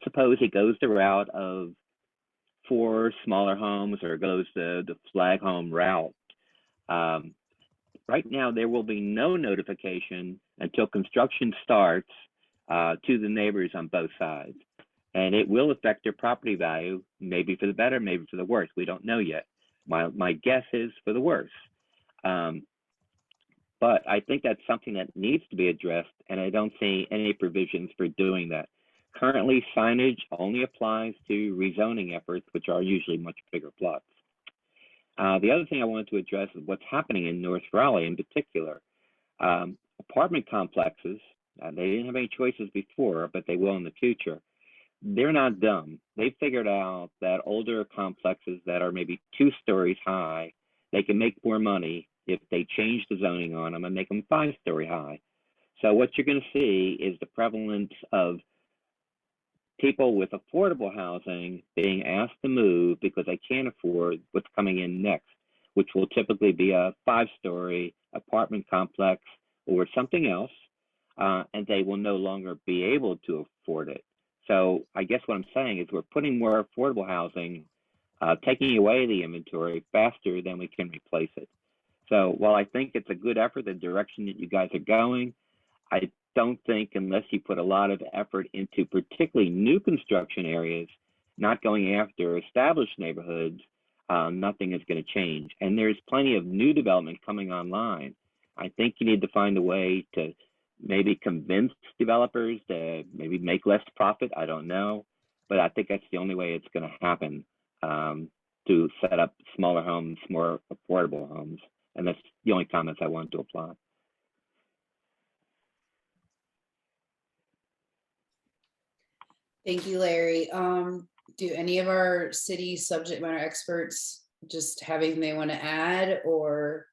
suppose he goes the route of 4 smaller homes, or goes the flag home route. Right now, there will be no notification until construction starts to the neighbors on both sides. And it will affect their property value, maybe for the better, maybe for the worse. We don't know yet. My guess is for the worse. But I think that's something that needs to be addressed, and I don't see any provisions for doing that. Currently, signage only applies to rezoning efforts, which are usually much bigger plots. The other thing I wanted to address is what's happening in North Raleigh in particular. Apartment complexes, they didn't have any choices before, but they will in the future. They're not dumb. They figured out that older complexes that are maybe 2 stories high, they can make more money if they change the zoning on them and make them 5-story high. So what you're going to see is the prevalence of people with affordable housing being asked to move because they can't afford what's coming in next, which will typically be a 5-story apartment complex or something else, and they will no longer be able to afford it. So I guess what I'm saying is we're putting more affordable housing, taking away the inventory faster than we can replace it. So while I think it's a good effort, the direction that you guys are going, I don't think unless you put a lot of effort into particularly new construction areas, not going after established neighborhoods, nothing is going to change. And there's plenty of new development coming online. I think you need to find a way to maybe convince developers to maybe make less profit. I don't know, but I think that's the only way it's going to happen, to set up smaller homes, more affordable homes. And that's the only comments I wanted to apply. Thank you, Larry. Do any of our city subject matter experts just have anything they want to add, or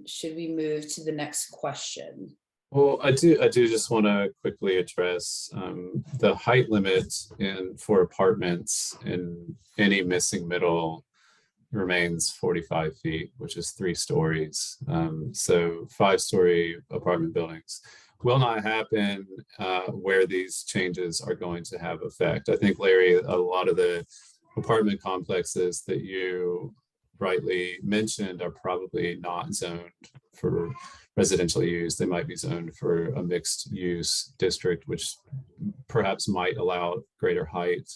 should we move to the next question? Well, I do just want to quickly address the height limit for apartments in any missing middle. remains 45 feet, which is 3 stories. So 5-story apartment buildings will not happen where these changes are going to have effect. I think, Larry, a lot of the apartment complexes that you rightly mentioned are probably not zoned for residential use. They might be zoned for a mixed use district, which perhaps might allow greater height.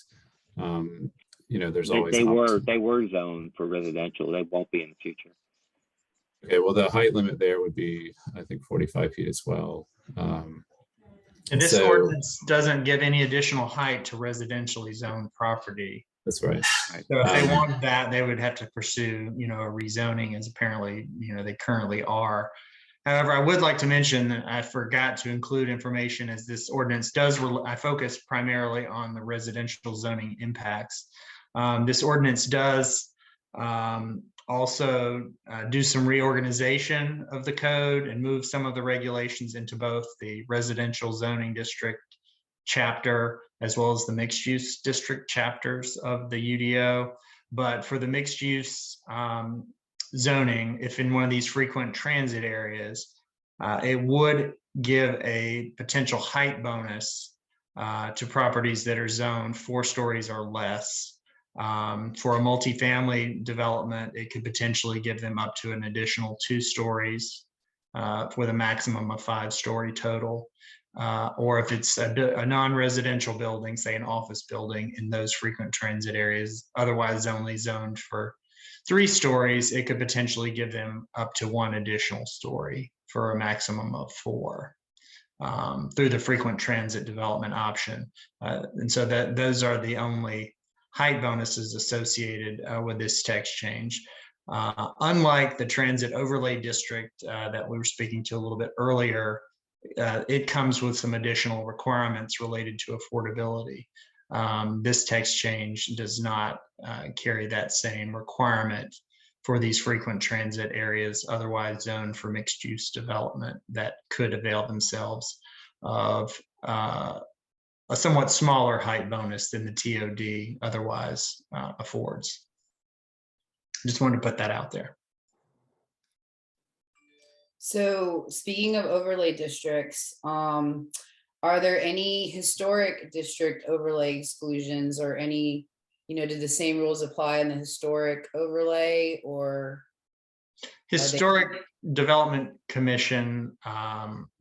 You know, there's always they were zoned for residential. They won't be in the future. Okay, well, the height limit there would be, I think, 45 feet as well. And this so, ordinance doesn't give any additional height to residentially zoned property. That's right. So if they wanted that, they would have to pursue, you know, a rezoning, as apparently, you know, they currently are. However, I would like to mention that I forgot to include information, as this ordinance does, I focus primarily on the residential zoning impacts. This ordinance does also do some reorganization of the code and move some of the regulations into both the residential zoning district chapter as well as the mixed use district chapters of the UDO. But for the mixed use zoning, if in one of these frequent transit areas, it would give a potential height bonus to properties that are zoned 4 stories or less. For a multifamily development, it could potentially give them up to an additional 2 stories with a maximum of 5-story total. Or if it's a non-residential building, say an office building in those frequent transit areas, otherwise only zoned for 3 stories, it could potentially give them up to 1 additional story for a maximum of 4 through the frequent transit development option. And so those are the only height bonuses associated with this text change. Unlike the transit overlay district that we were speaking to a little bit earlier, it comes with some additional requirements related to affordability. This text change does not carry that same requirement for these frequent transit areas otherwise zoned for mixed use development that could avail themselves of a somewhat smaller height bonus than the TOD otherwise affords. Just wanted to put that out there. So speaking of overlay districts, are there any historic district overlay exclusions or any, you know, do the same rules apply in the historic overlay or? Historic Development Commission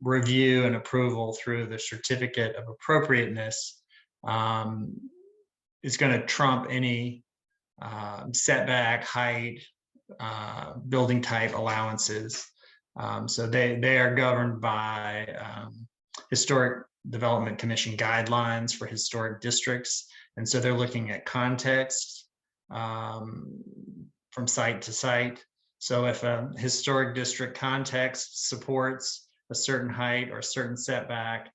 review and approval through the certificate of appropriateness is going to trump any setback, height, building type allowances. So they are governed by Historic Development Commission guidelines for historic districts. And so they're looking at context from site to site. So if a historic district context supports a certain height or a certain setback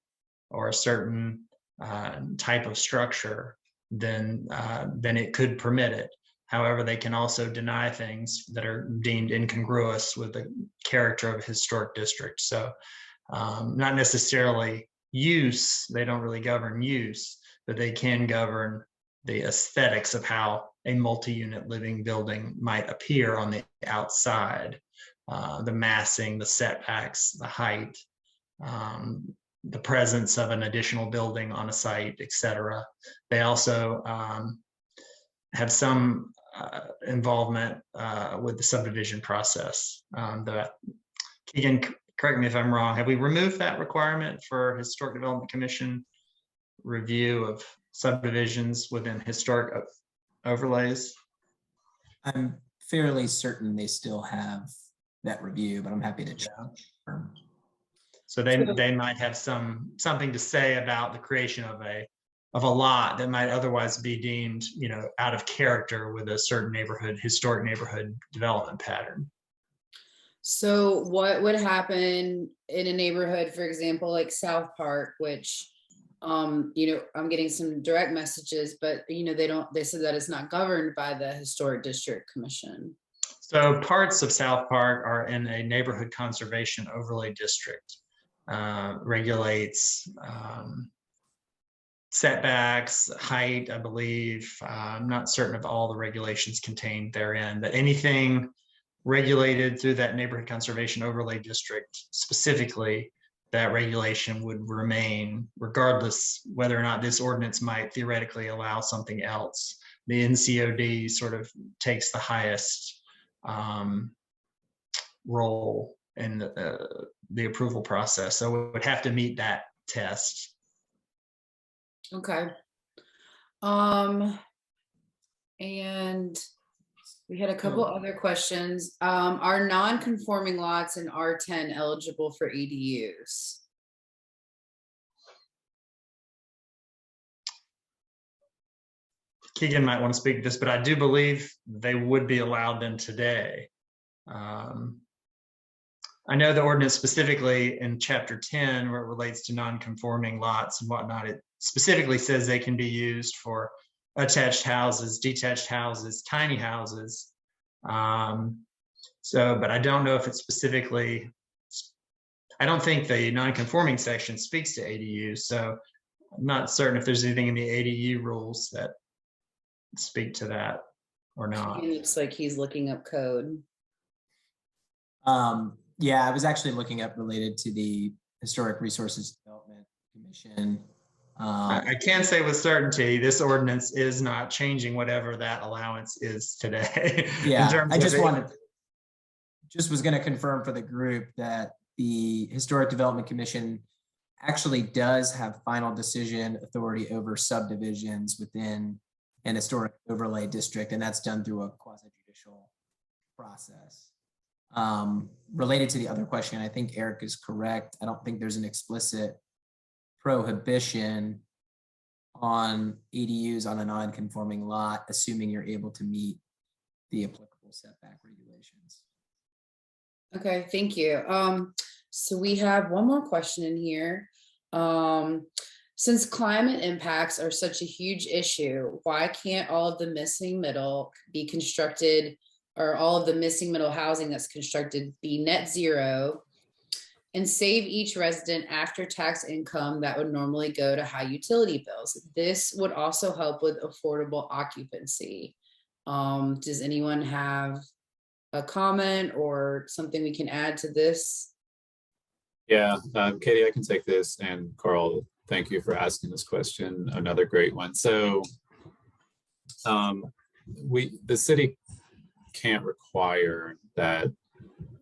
or a certain type of structure, then it could permit it. However, they can also deny things that are deemed incongruous with the character of a historic district. So not necessarily use, they don't really govern use, but they can govern the aesthetics of how a multi-unit living building might appear on the outside, the massing, the setbacks, the height, the presence of an additional building on a site, etc. They also have some involvement with the subdivision process. Keegan, correct me if I'm wrong, have we removed that requirement for Historic Development Commission review of subdivisions within historic overlays? I'm fairly certain they still have that review, but I'm happy to check. So they might have something to say about the creation of a lot that might otherwise be deemed, you know, out of character with a certain neighborhood, historic neighborhood development pattern. So what would happen in a neighborhood, for example, like South Park, which you know, I'm getting some direct messages, but you know, they said that it's not governed by the Historic District Commission. So parts of South Park are in a neighborhood conservation overlay district, regulates setbacks, height, I believe. I'm not certain of all the regulations contained therein, but anything regulated through that neighborhood conservation overlay district specifically, that regulation would remain regardless whether or not this ordinance might theoretically allow something else. The NCOD sort of takes the highest role in the approval process. So it would have to meet that test. Okay. And we had a couple other questions. Are non-conforming lots in R10 eligible for ADUs? Keegan might want to speak to this, but I do believe they would be allowed them today. I know the ordinance specifically in chapter 10, where it relates to non-conforming lots and whatnot, it specifically says they can be used for attached houses, detached houses, tiny houses. But I don't know if it's specifically, I don't think the non-conforming section speaks to ADUs, so I'm not certain if there's anything in the ADU rules that speak to that or not. It looks like he's looking up code. Yeah, I was actually looking up related to the Historic Resources Development Commission. I can say with certainty, this ordinance is not changing whatever that allowance is today. Yeah, I just was going to confirm for the group that the Historic Development Commission actually does have final decision authority over subdivisions within an historic overlay district, and that's done through a quasi-judicial process. Related to the other question, I think Eric is correct. I don't think there's an explicit prohibition on ADUs on a non-conforming lot, assuming you're able to meet the applicable setback regulations. Okay, thank you. So we have one more question in here. Since climate impacts are such a huge issue, why can't all of the missing middle be constructed, or all of the missing middle housing that's constructed be net zero and save each resident after tax income that would normally go to high utility bills? This would also help with affordable occupancy. Does anyone have a comment or something we can add to this? Yeah, Katie, I can take this, and Carl, thank you for asking this question. Another great one. So the city can't require that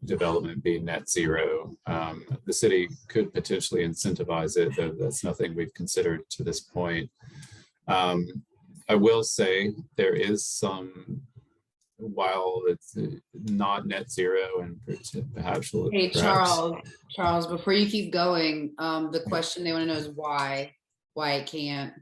development be net zero. The city could potentially incentivize it, though that's nothing we've considered to this point. I will say there is some, while it's not net zero and perhaps. Hey, Charles, before you keep going, the question they want to know is why it can't.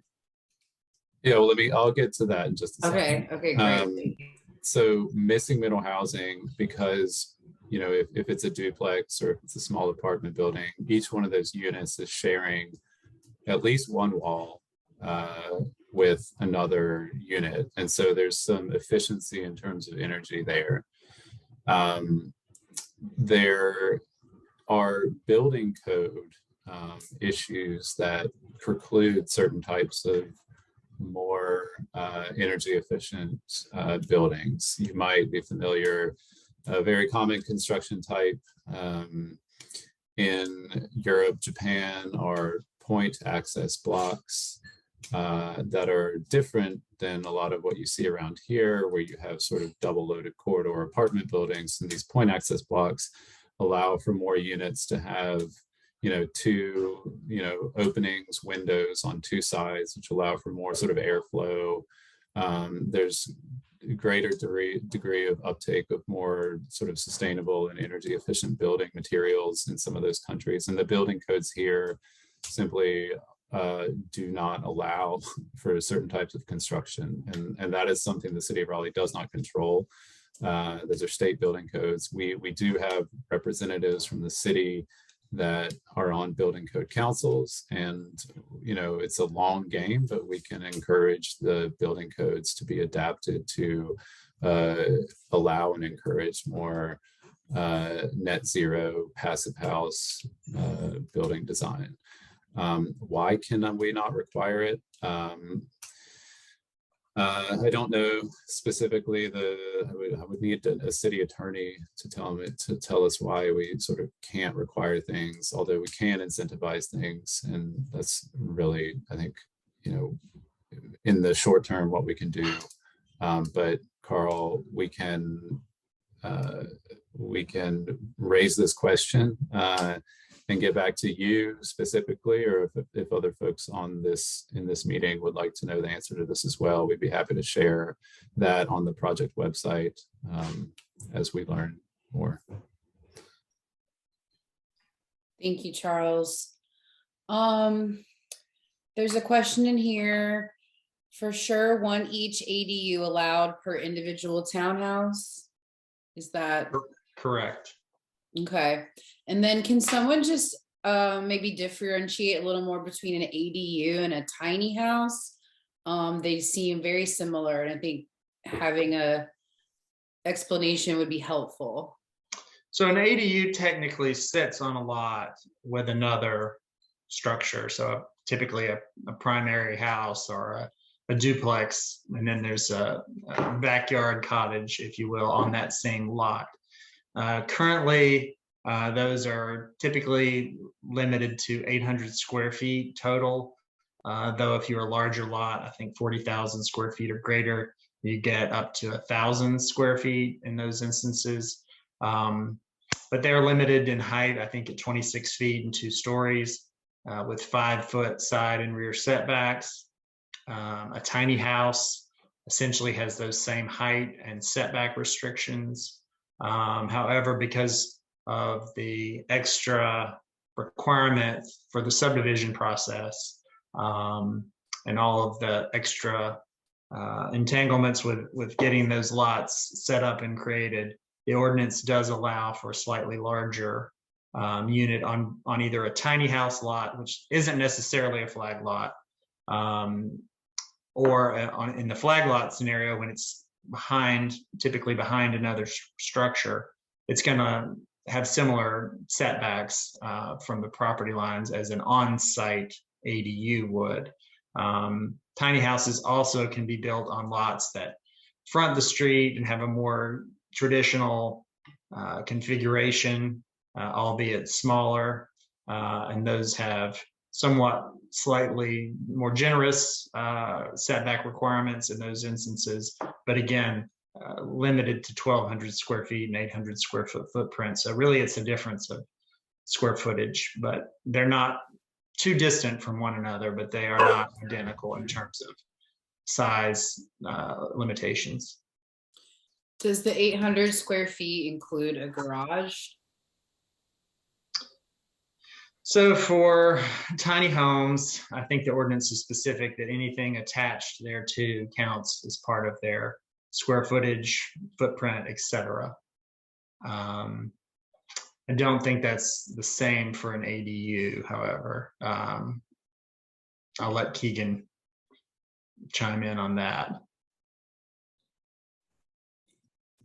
Yeah, well, I'll get to that in just a second. Okay, great. So missing middle housing, because, you know, if it's a duplex or if it's a small apartment building, each one of those units is sharing at least one wall with another unit. And so there's some efficiency in terms of energy there. There are building code issues that preclude certain types of more energy efficient buildings. You might be familiar, a very common construction type in Europe, Japan, are point access blocks that are different than a lot of what you see around here, where you have sort of double loaded corridor apartment buildings. And these point access blocks allow for more units to have, you know, two, you know, openings, windows on two sides, which allow for more sort of airflow. There's a greater degree of uptake of more sort of sustainable and energy efficient building materials in some of those countries. And the building codes here simply do not allow for certain types of construction. And that is something the city of Raleigh does not control. Those are state building codes. We do have representatives from the city that are on building code councils, and you know, it's a long game, but we can encourage the building codes to be adapted to allow and encourage more net zero passive house building design. Why can we not require it? I don't know specifically. I would need a city attorney to tell us why we sort of can't require things, although we can incentivize things, and that's really, I think, in the short term what we can do. But Carl, we can raise this question and get back to you specifically, or if other folks in this meeting would like to know the answer to this as well, we'd be happy to share that on the project website as we learn more. Thank you, Charles. There's a question in here. For sure, one each ADU allowed per individual townhouse. Is that correct? Okay. And then can someone just maybe differentiate a little more between an ADU and a tiny house? They seem very similar, and I think having a explanation would be helpful. So an ADU technically sits on a lot with another structure. So typically a primary house or a duplex, and then there's a backyard cottage, if you will, on that same lot. Currently, those are typically limited to 800 square feet total. Though if you're a larger lot, I think 40,000 square feet or greater, you get up to 1,000 square feet in those instances. But they're limited in height, I think at 26 feet and 2 stories with 5-foot side and rear setbacks. A tiny house essentially has those same height and setback restrictions. However, because of the extra requirement for the subdivision process and all of the extra entanglements with getting those lots set up and created, the ordinance does allow for a slightly larger unit on either a tiny house lot, which isn't necessarily a flag lot, or in the flag lot scenario, when it's typically behind another structure, it's going to have similar setbacks from the property lines as an on-site ADU would. Tiny houses also can be built on lots that front the street and have a more traditional configuration, albeit smaller, and those have somewhat slightly more generous setback requirements in those instances, but again, limited to 1,200 square feet and 800 square foot footprint. So really it's a difference of square footage, but they're not too distant from one another, but they are not identical in terms of size limitations. Does the 800 square feet include a garage? So for tiny homes, I think the ordinance is specific that anything attached thereto counts as part of their square footage, footprint, etc. I don't think that's the same for an ADU, however. I'll let Keegan chime in on that.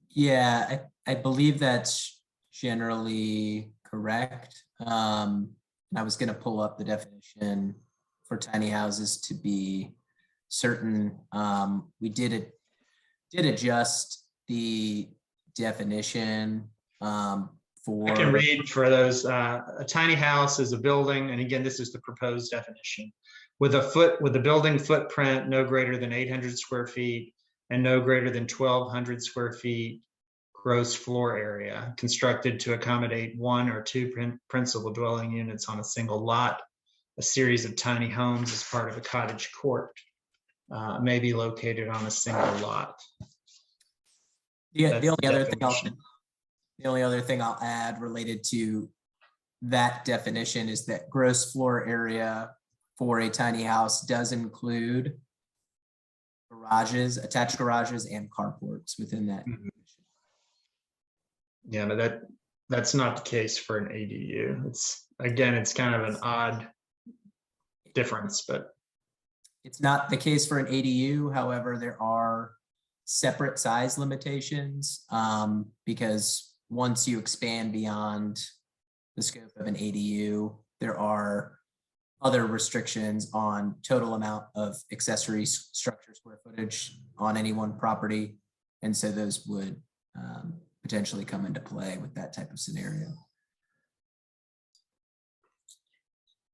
Yeah, I believe that's generally correct. I was going to pull up the definition for tiny houses to be certain. We did adjust the definition for. I can read for those. A tiny house is a building, and again, this is the proposed definition, with a building footprint no greater than 800 square feet and no greater than 1,200 square feet gross floor area, constructed to accommodate 1 or 2 principal dwelling units on a single lot. A series of tiny homes as part of a cottage court may be located on a single lot. The only other thing I'll add related to that definition is that gross floor area for a tiny house does include garages, attached garages, and carports within that. Mm-hmm. Yeah, but that's not the case for an ADU. It's kind of an odd difference, but it's not the case for an ADU. However, there are separate size limitations because once you expand beyond the scope of an ADU, there are other restrictions on total amount of accessory structure square footage on any one property. And so those would potentially come into play with that type of scenario.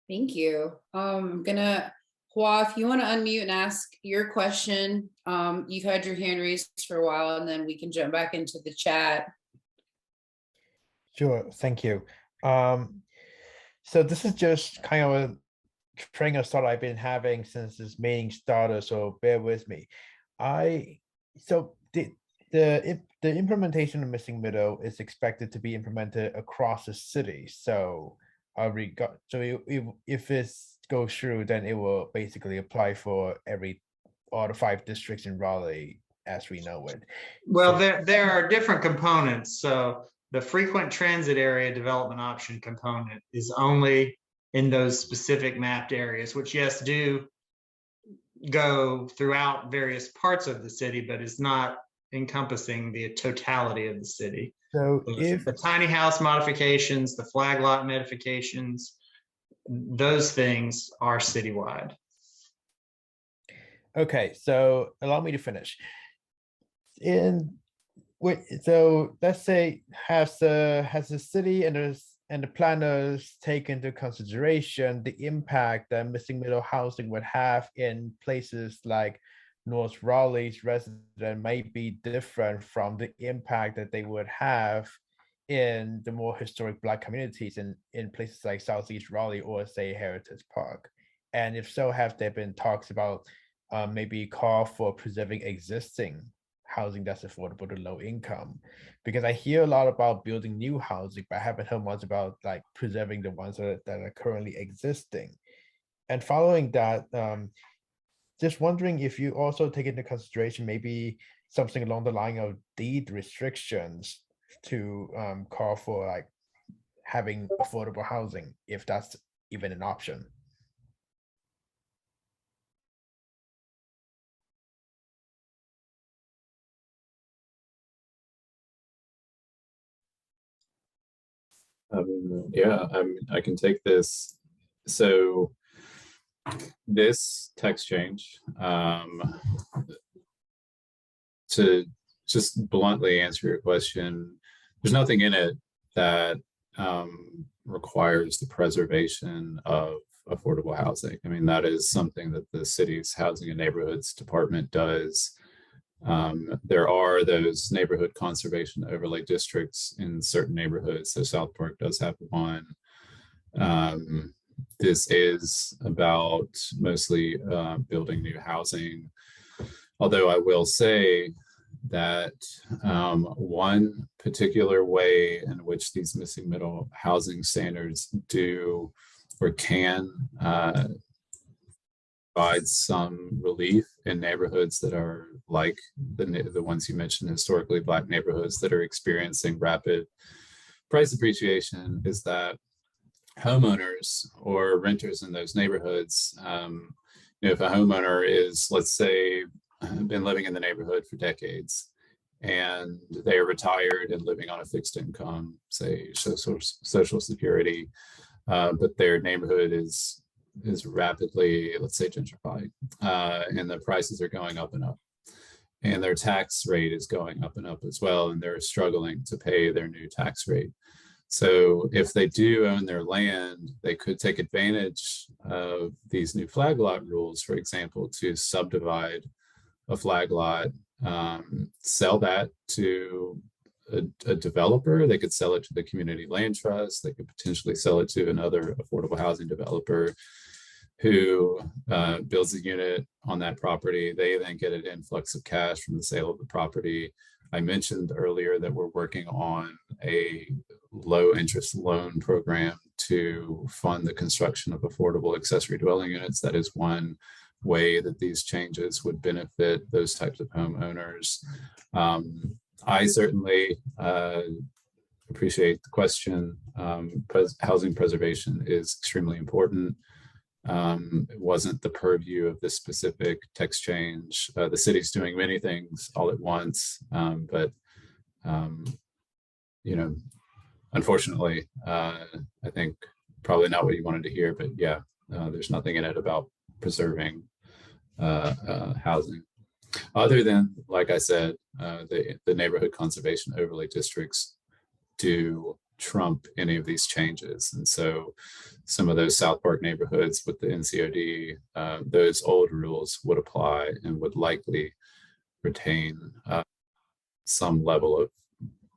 Thank you. I'm gonna, Hua, if you want to unmute and ask your question, you've had your hand raised for a while, and then we can jump back into the chat. Sure, thank you. So this is just kind of a train of thought I've been having since this meeting started, so bear with me. So the implementation of missing middle is expected to be implemented across the city. So if it goes through, then it will basically apply for all the 5 districts in Raleigh as we know it. Well, there are different components. So the frequent transit area development option component is only in those specific mapped areas, which yes, do go throughout various parts of the city, but is not encompassing the totality of the city. So if the tiny house modifications, the flag lot modifications, those things are citywide. Okay, so allow me to finish. So let's say has the city and the planners take into consideration the impact that missing middle housing would have in places like North Raleigh's resident might be different from the impact that they would have in the more historic Black communities in places like Southeast Raleigh or say Heritage Park? And if so, have there been talks about maybe call for preserving existing housing that's affordable to low income? Because I hear a lot about building new housing, but I haven't heard much about like preserving the ones that are currently existing. And following that, just wondering if you also take into consideration maybe something along the line of deed restrictions to call for like having affordable housing, if that's even an option. Yeah, I can take this. So this text change, to just bluntly answer your question, there's nothing in it that requires the preservation of affordable housing. I mean, that is something that the city's Housing and Neighborhoods Department does. There are those neighborhood conservation overlay districts in certain neighborhoods. So South Park does have one. This is about mostly building new housing. Although I will say that one particular way in which these missing middle housing standards do or can provide some relief in neighborhoods that are like the ones you mentioned, historically Black neighborhoods that are experiencing rapid price appreciation, is that homeowners or renters in those neighborhoods, if a homeowner is, let's say, been living in the neighborhood for decades and they are retired and living on a fixed income, say social security, but their neighborhood is rapidly, let's say, gentrified, and the prices are going up and up, and their tax rate is going up and up as well, and they're struggling to pay their new tax rate. So if they do own their land, they could take advantage of these new flag lot rules, for example, to subdivide a flag lot, sell that to a developer. They could sell it to the community land trust. They could potentially sell it to another affordable housing developer who builds a unit on that property. They then get an influx of cash from the sale of the property. I mentioned earlier that we're working on a low interest loan program to fund the construction of affordable accessory dwelling units. That is one way that these changes would benefit those types of homeowners. I certainly appreciate the question. Housing preservation is extremely important. It wasn't the purview of this specific text change. The city's doing many things all at once, but unfortunately, I think probably not what you wanted to hear. But yeah, There's nothing in it about preserving housing, other than, like I said, the neighborhood conservation overlay districts do trump any of these changes. And so some of those South Park neighborhoods with the NCOD, those old rules would apply and would likely retain some level of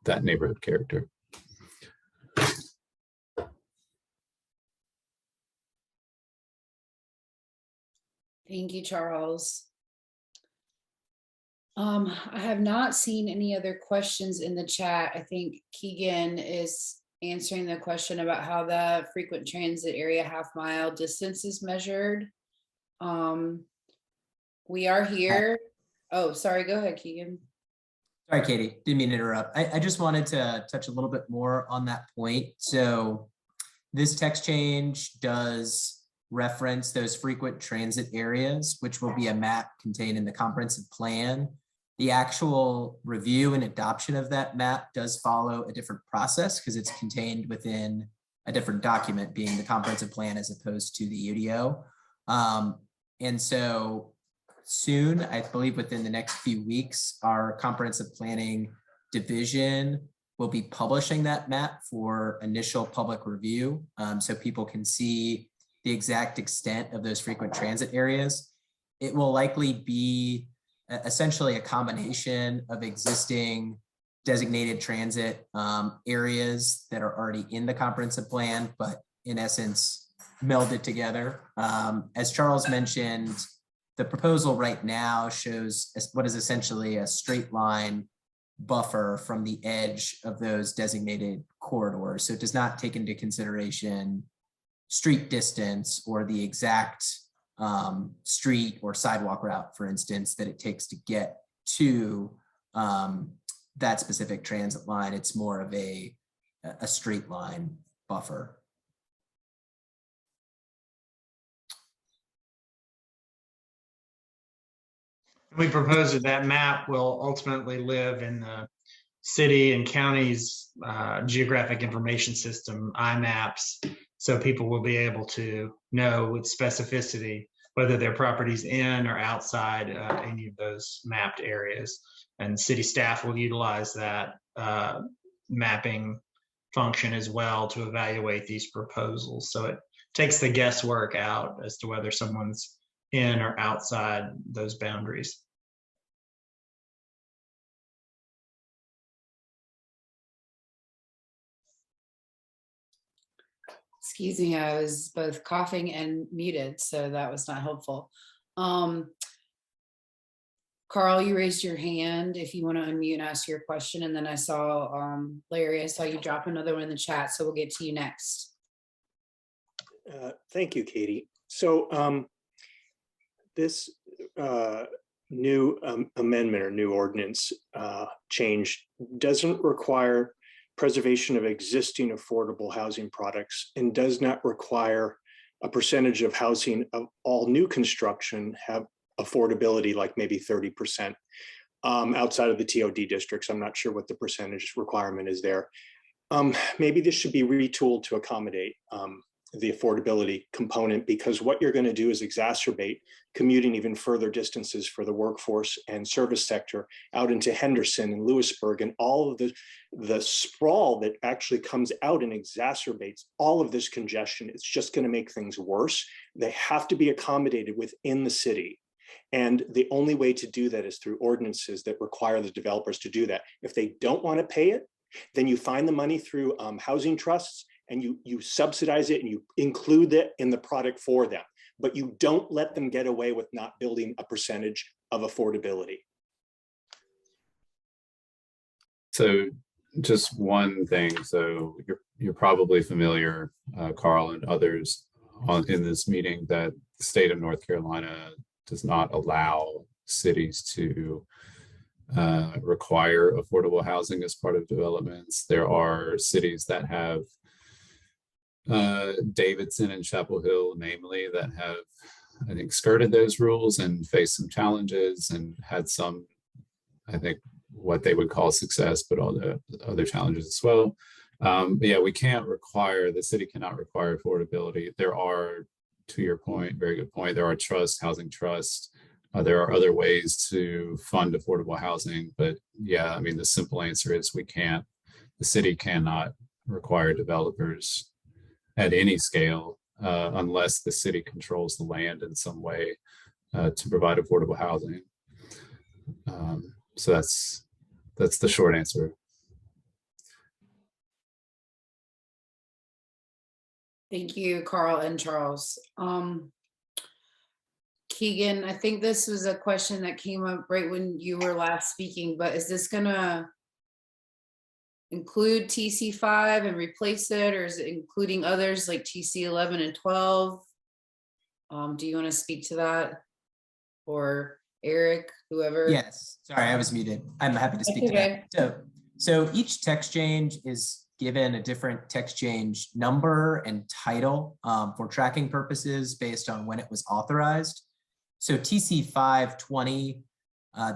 that neighborhood character. Thank you, Charles. I have not seen any other questions in the chat. I think Keegan is answering the question about how the frequent transit area half-mile distance is measured. We are here. Oh, sorry, go ahead, Keegan. Sorry, Katie, didn't mean to interrupt. I just wanted to touch a little bit more on that point. So this text change does reference those frequent transit areas, which will be a map contained in the comprehensive plan. The actual review and adoption of that map does follow a different process because it's contained within a different document, being the comprehensive plan as opposed to the UDO. And so soon, I believe within the next few weeks, our comprehensive planning division will be publishing that map for initial public review, so people can see the exact extent of those frequent transit areas. It will likely be essentially a combination of existing designated transit areas that are already in the comprehensive plan, but in essence, melded together. As Charles mentioned, the proposal right now shows what is essentially a straight line buffer from the edge of those designated corridors. So it does not take into consideration street distance or the exact street or sidewalk route, for instance, that it takes to get to that specific transit line. It's more of a straight line buffer. We propose that map will ultimately live in the city and county's geographic information system, IMAPS, so people will be able to know with specificity whether their property's in or outside any of those mapped areas. And city staff will utilize that mapping function as well to evaluate these proposals. So it takes the guesswork out as to whether someone's in or outside those boundaries. Excuse me, I was both coughing and muted, so that was not helpful. Carl, you raised your hand if you want to unmute and ask your question, and then I saw Larry, I saw you drop another one in the chat, so we'll get to you next. Thank you, Katie. So this new amendment or new ordinance change doesn't require preservation of existing affordable housing products and does not require a percentage of housing of all new construction have affordability, like maybe 30% outside of the TOD districts. I'm not sure what the percentage requirement is there. Maybe this should be retooled to accommodate the affordability component, because what you're going to do is exacerbate commuting even further distances for the workforce and service sector out into Henderson and Lewisburg, and all of the sprawl that actually comes out and exacerbates all of this congestion. It's just going to make things worse. They have to be accommodated within the city. And the only way to do that is through ordinances that require the developers to do that. If they don't want to pay it, then you find the money through housing trusts, and you subsidize it and you include it in the product for them, but you don't let them get away with not building a percentage of affordability. So just one thing. So you're probably familiar, Carl and others in this meeting, that the state of North Carolina does not allow cities to require affordable housing as part of developments. There are cities that have Davidson and Chapel Hill, namely, that have, I think, skirted those rules and faced some challenges and had some, I think, what they would call success, but all the other challenges as well. But yeah, we can't require, the city cannot require affordability. There are to your point, very good point. There are trusts, housing trusts. There are other ways to fund affordable housing, but yeah, I mean, the simple answer is the city cannot require developers at any scale unless the city controls the land in some way to provide affordable housing. So that's the short answer. Thank you, Carl and Charles. Keegan, I think this was a question that came up right when you were last speaking, but is this gonna include TC5 and replace it, or is it including others like TC 11 and 12? Do you want to speak to that, or Eric, whoever? Yes, sorry, I was muted. I'm happy to speak to that. So each text change is given a different text change number and title for tracking purposes based on when it was authorized. So TC 520,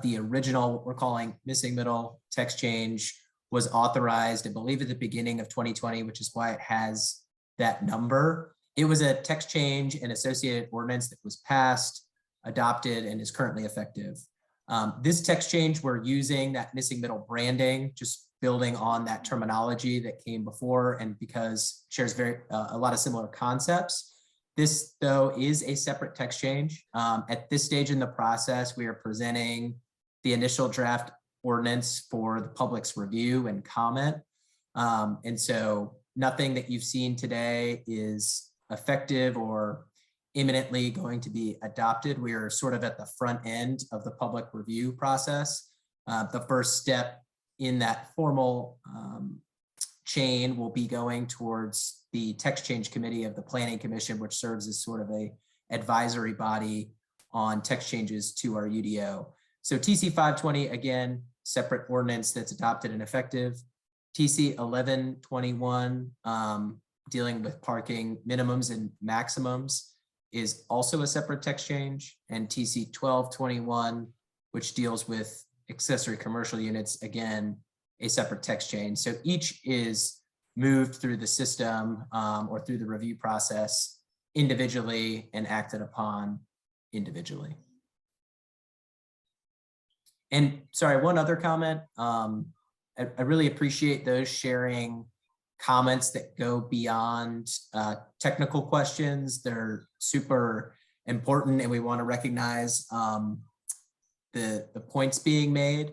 the original, what we're calling missing middle text change, was authorized, I believe, at the beginning of 2020, which is why it has that number. It was a text change and associated ordinance that was passed, adopted, and is currently effective. This text change, we're using that missing middle branding, just building on that terminology that came before, and because it shares a lot of similar concepts. This, though, is a separate text change. At this stage in the process, we are presenting the initial draft ordinance for the public's review and comment. And so nothing that you've seen today is effective or imminently going to be adopted. We are sort of at the front end of the public review process. The first step in that formal chain will be going towards the text change committee of the Planning Commission, which serves as sort of a advisory body on text changes to our UDO. So TC 520, again, separate ordinance that's adopted and effective. TC 1121, dealing with parking minimums and maximums, is also a separate text change. And TC 1221, which deals with accessory commercial units, again, a separate text change. So each is moved through the system or through the review process individually and acted upon individually. And sorry, one other comment. I really appreciate those sharing comments that go beyond technical questions. They're super important, and we want to recognize the points being made.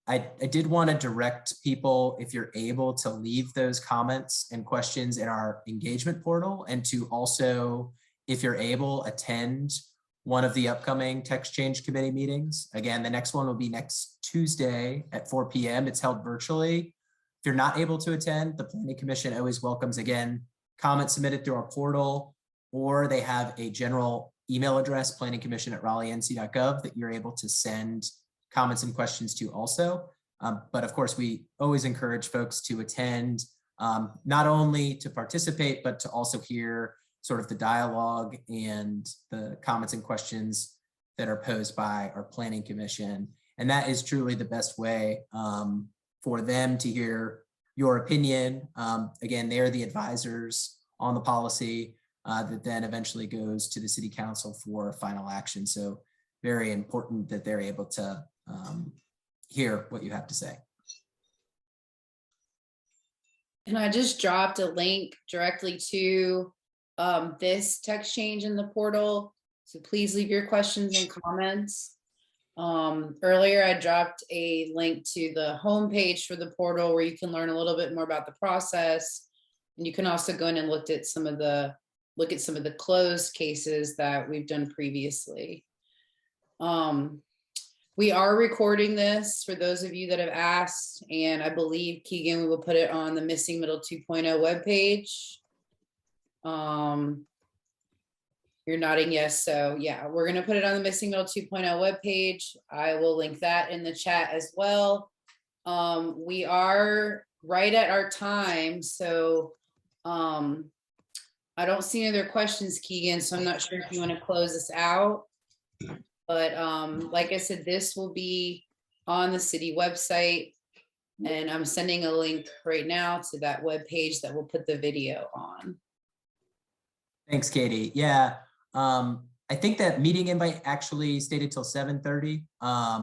I did want to direct people, if you're able, to leave those comments and questions in our engagement portal, and to also, if you're able, attend one of the upcoming text change committee meetings. Again, the next one will be next Tuesday at 4 p.m. It's held virtually. If you're not able to attend, the Planning Commission always welcomes, again, comments submitted through our portal, or they have a general email address, planningcommission@raleighnc.gov, that you're able to send comments and questions to also. But of course, we always encourage folks to attend, not only to participate, but to also hear sort of the dialogue and the comments and questions that are posed by our Planning Commission. And that is truly the best way for them to hear your opinion. Again, they're the advisors on the policy that then eventually goes to the City Council for final action. So very important that they're able to hear what you have to say. And I just dropped a link directly to this text change in the portal. So please leave your questions and comments. Earlier, I dropped a link to the homepage for the portal where you can learn a little bit more about the process. And you can also go in and look at some of the closed cases that we've done previously. We are recording this for those of you that have asked, and I believe, Keegan, we will put it on the Missing Middle 2.0 webpage. You're nodding yes, so yeah, we're gonna put it on the Missing Middle 2.0 webpage. I will link that in the chat as well. We are right at our time, so I don't see any other questions, Keegan, so I'm not sure if you want to close this out. But like I said, this will be on the city website, and I'm sending a link right now to that web page that will put the video on. Thanks, Katie. Yeah, I think that meeting invite actually stated till 7:30.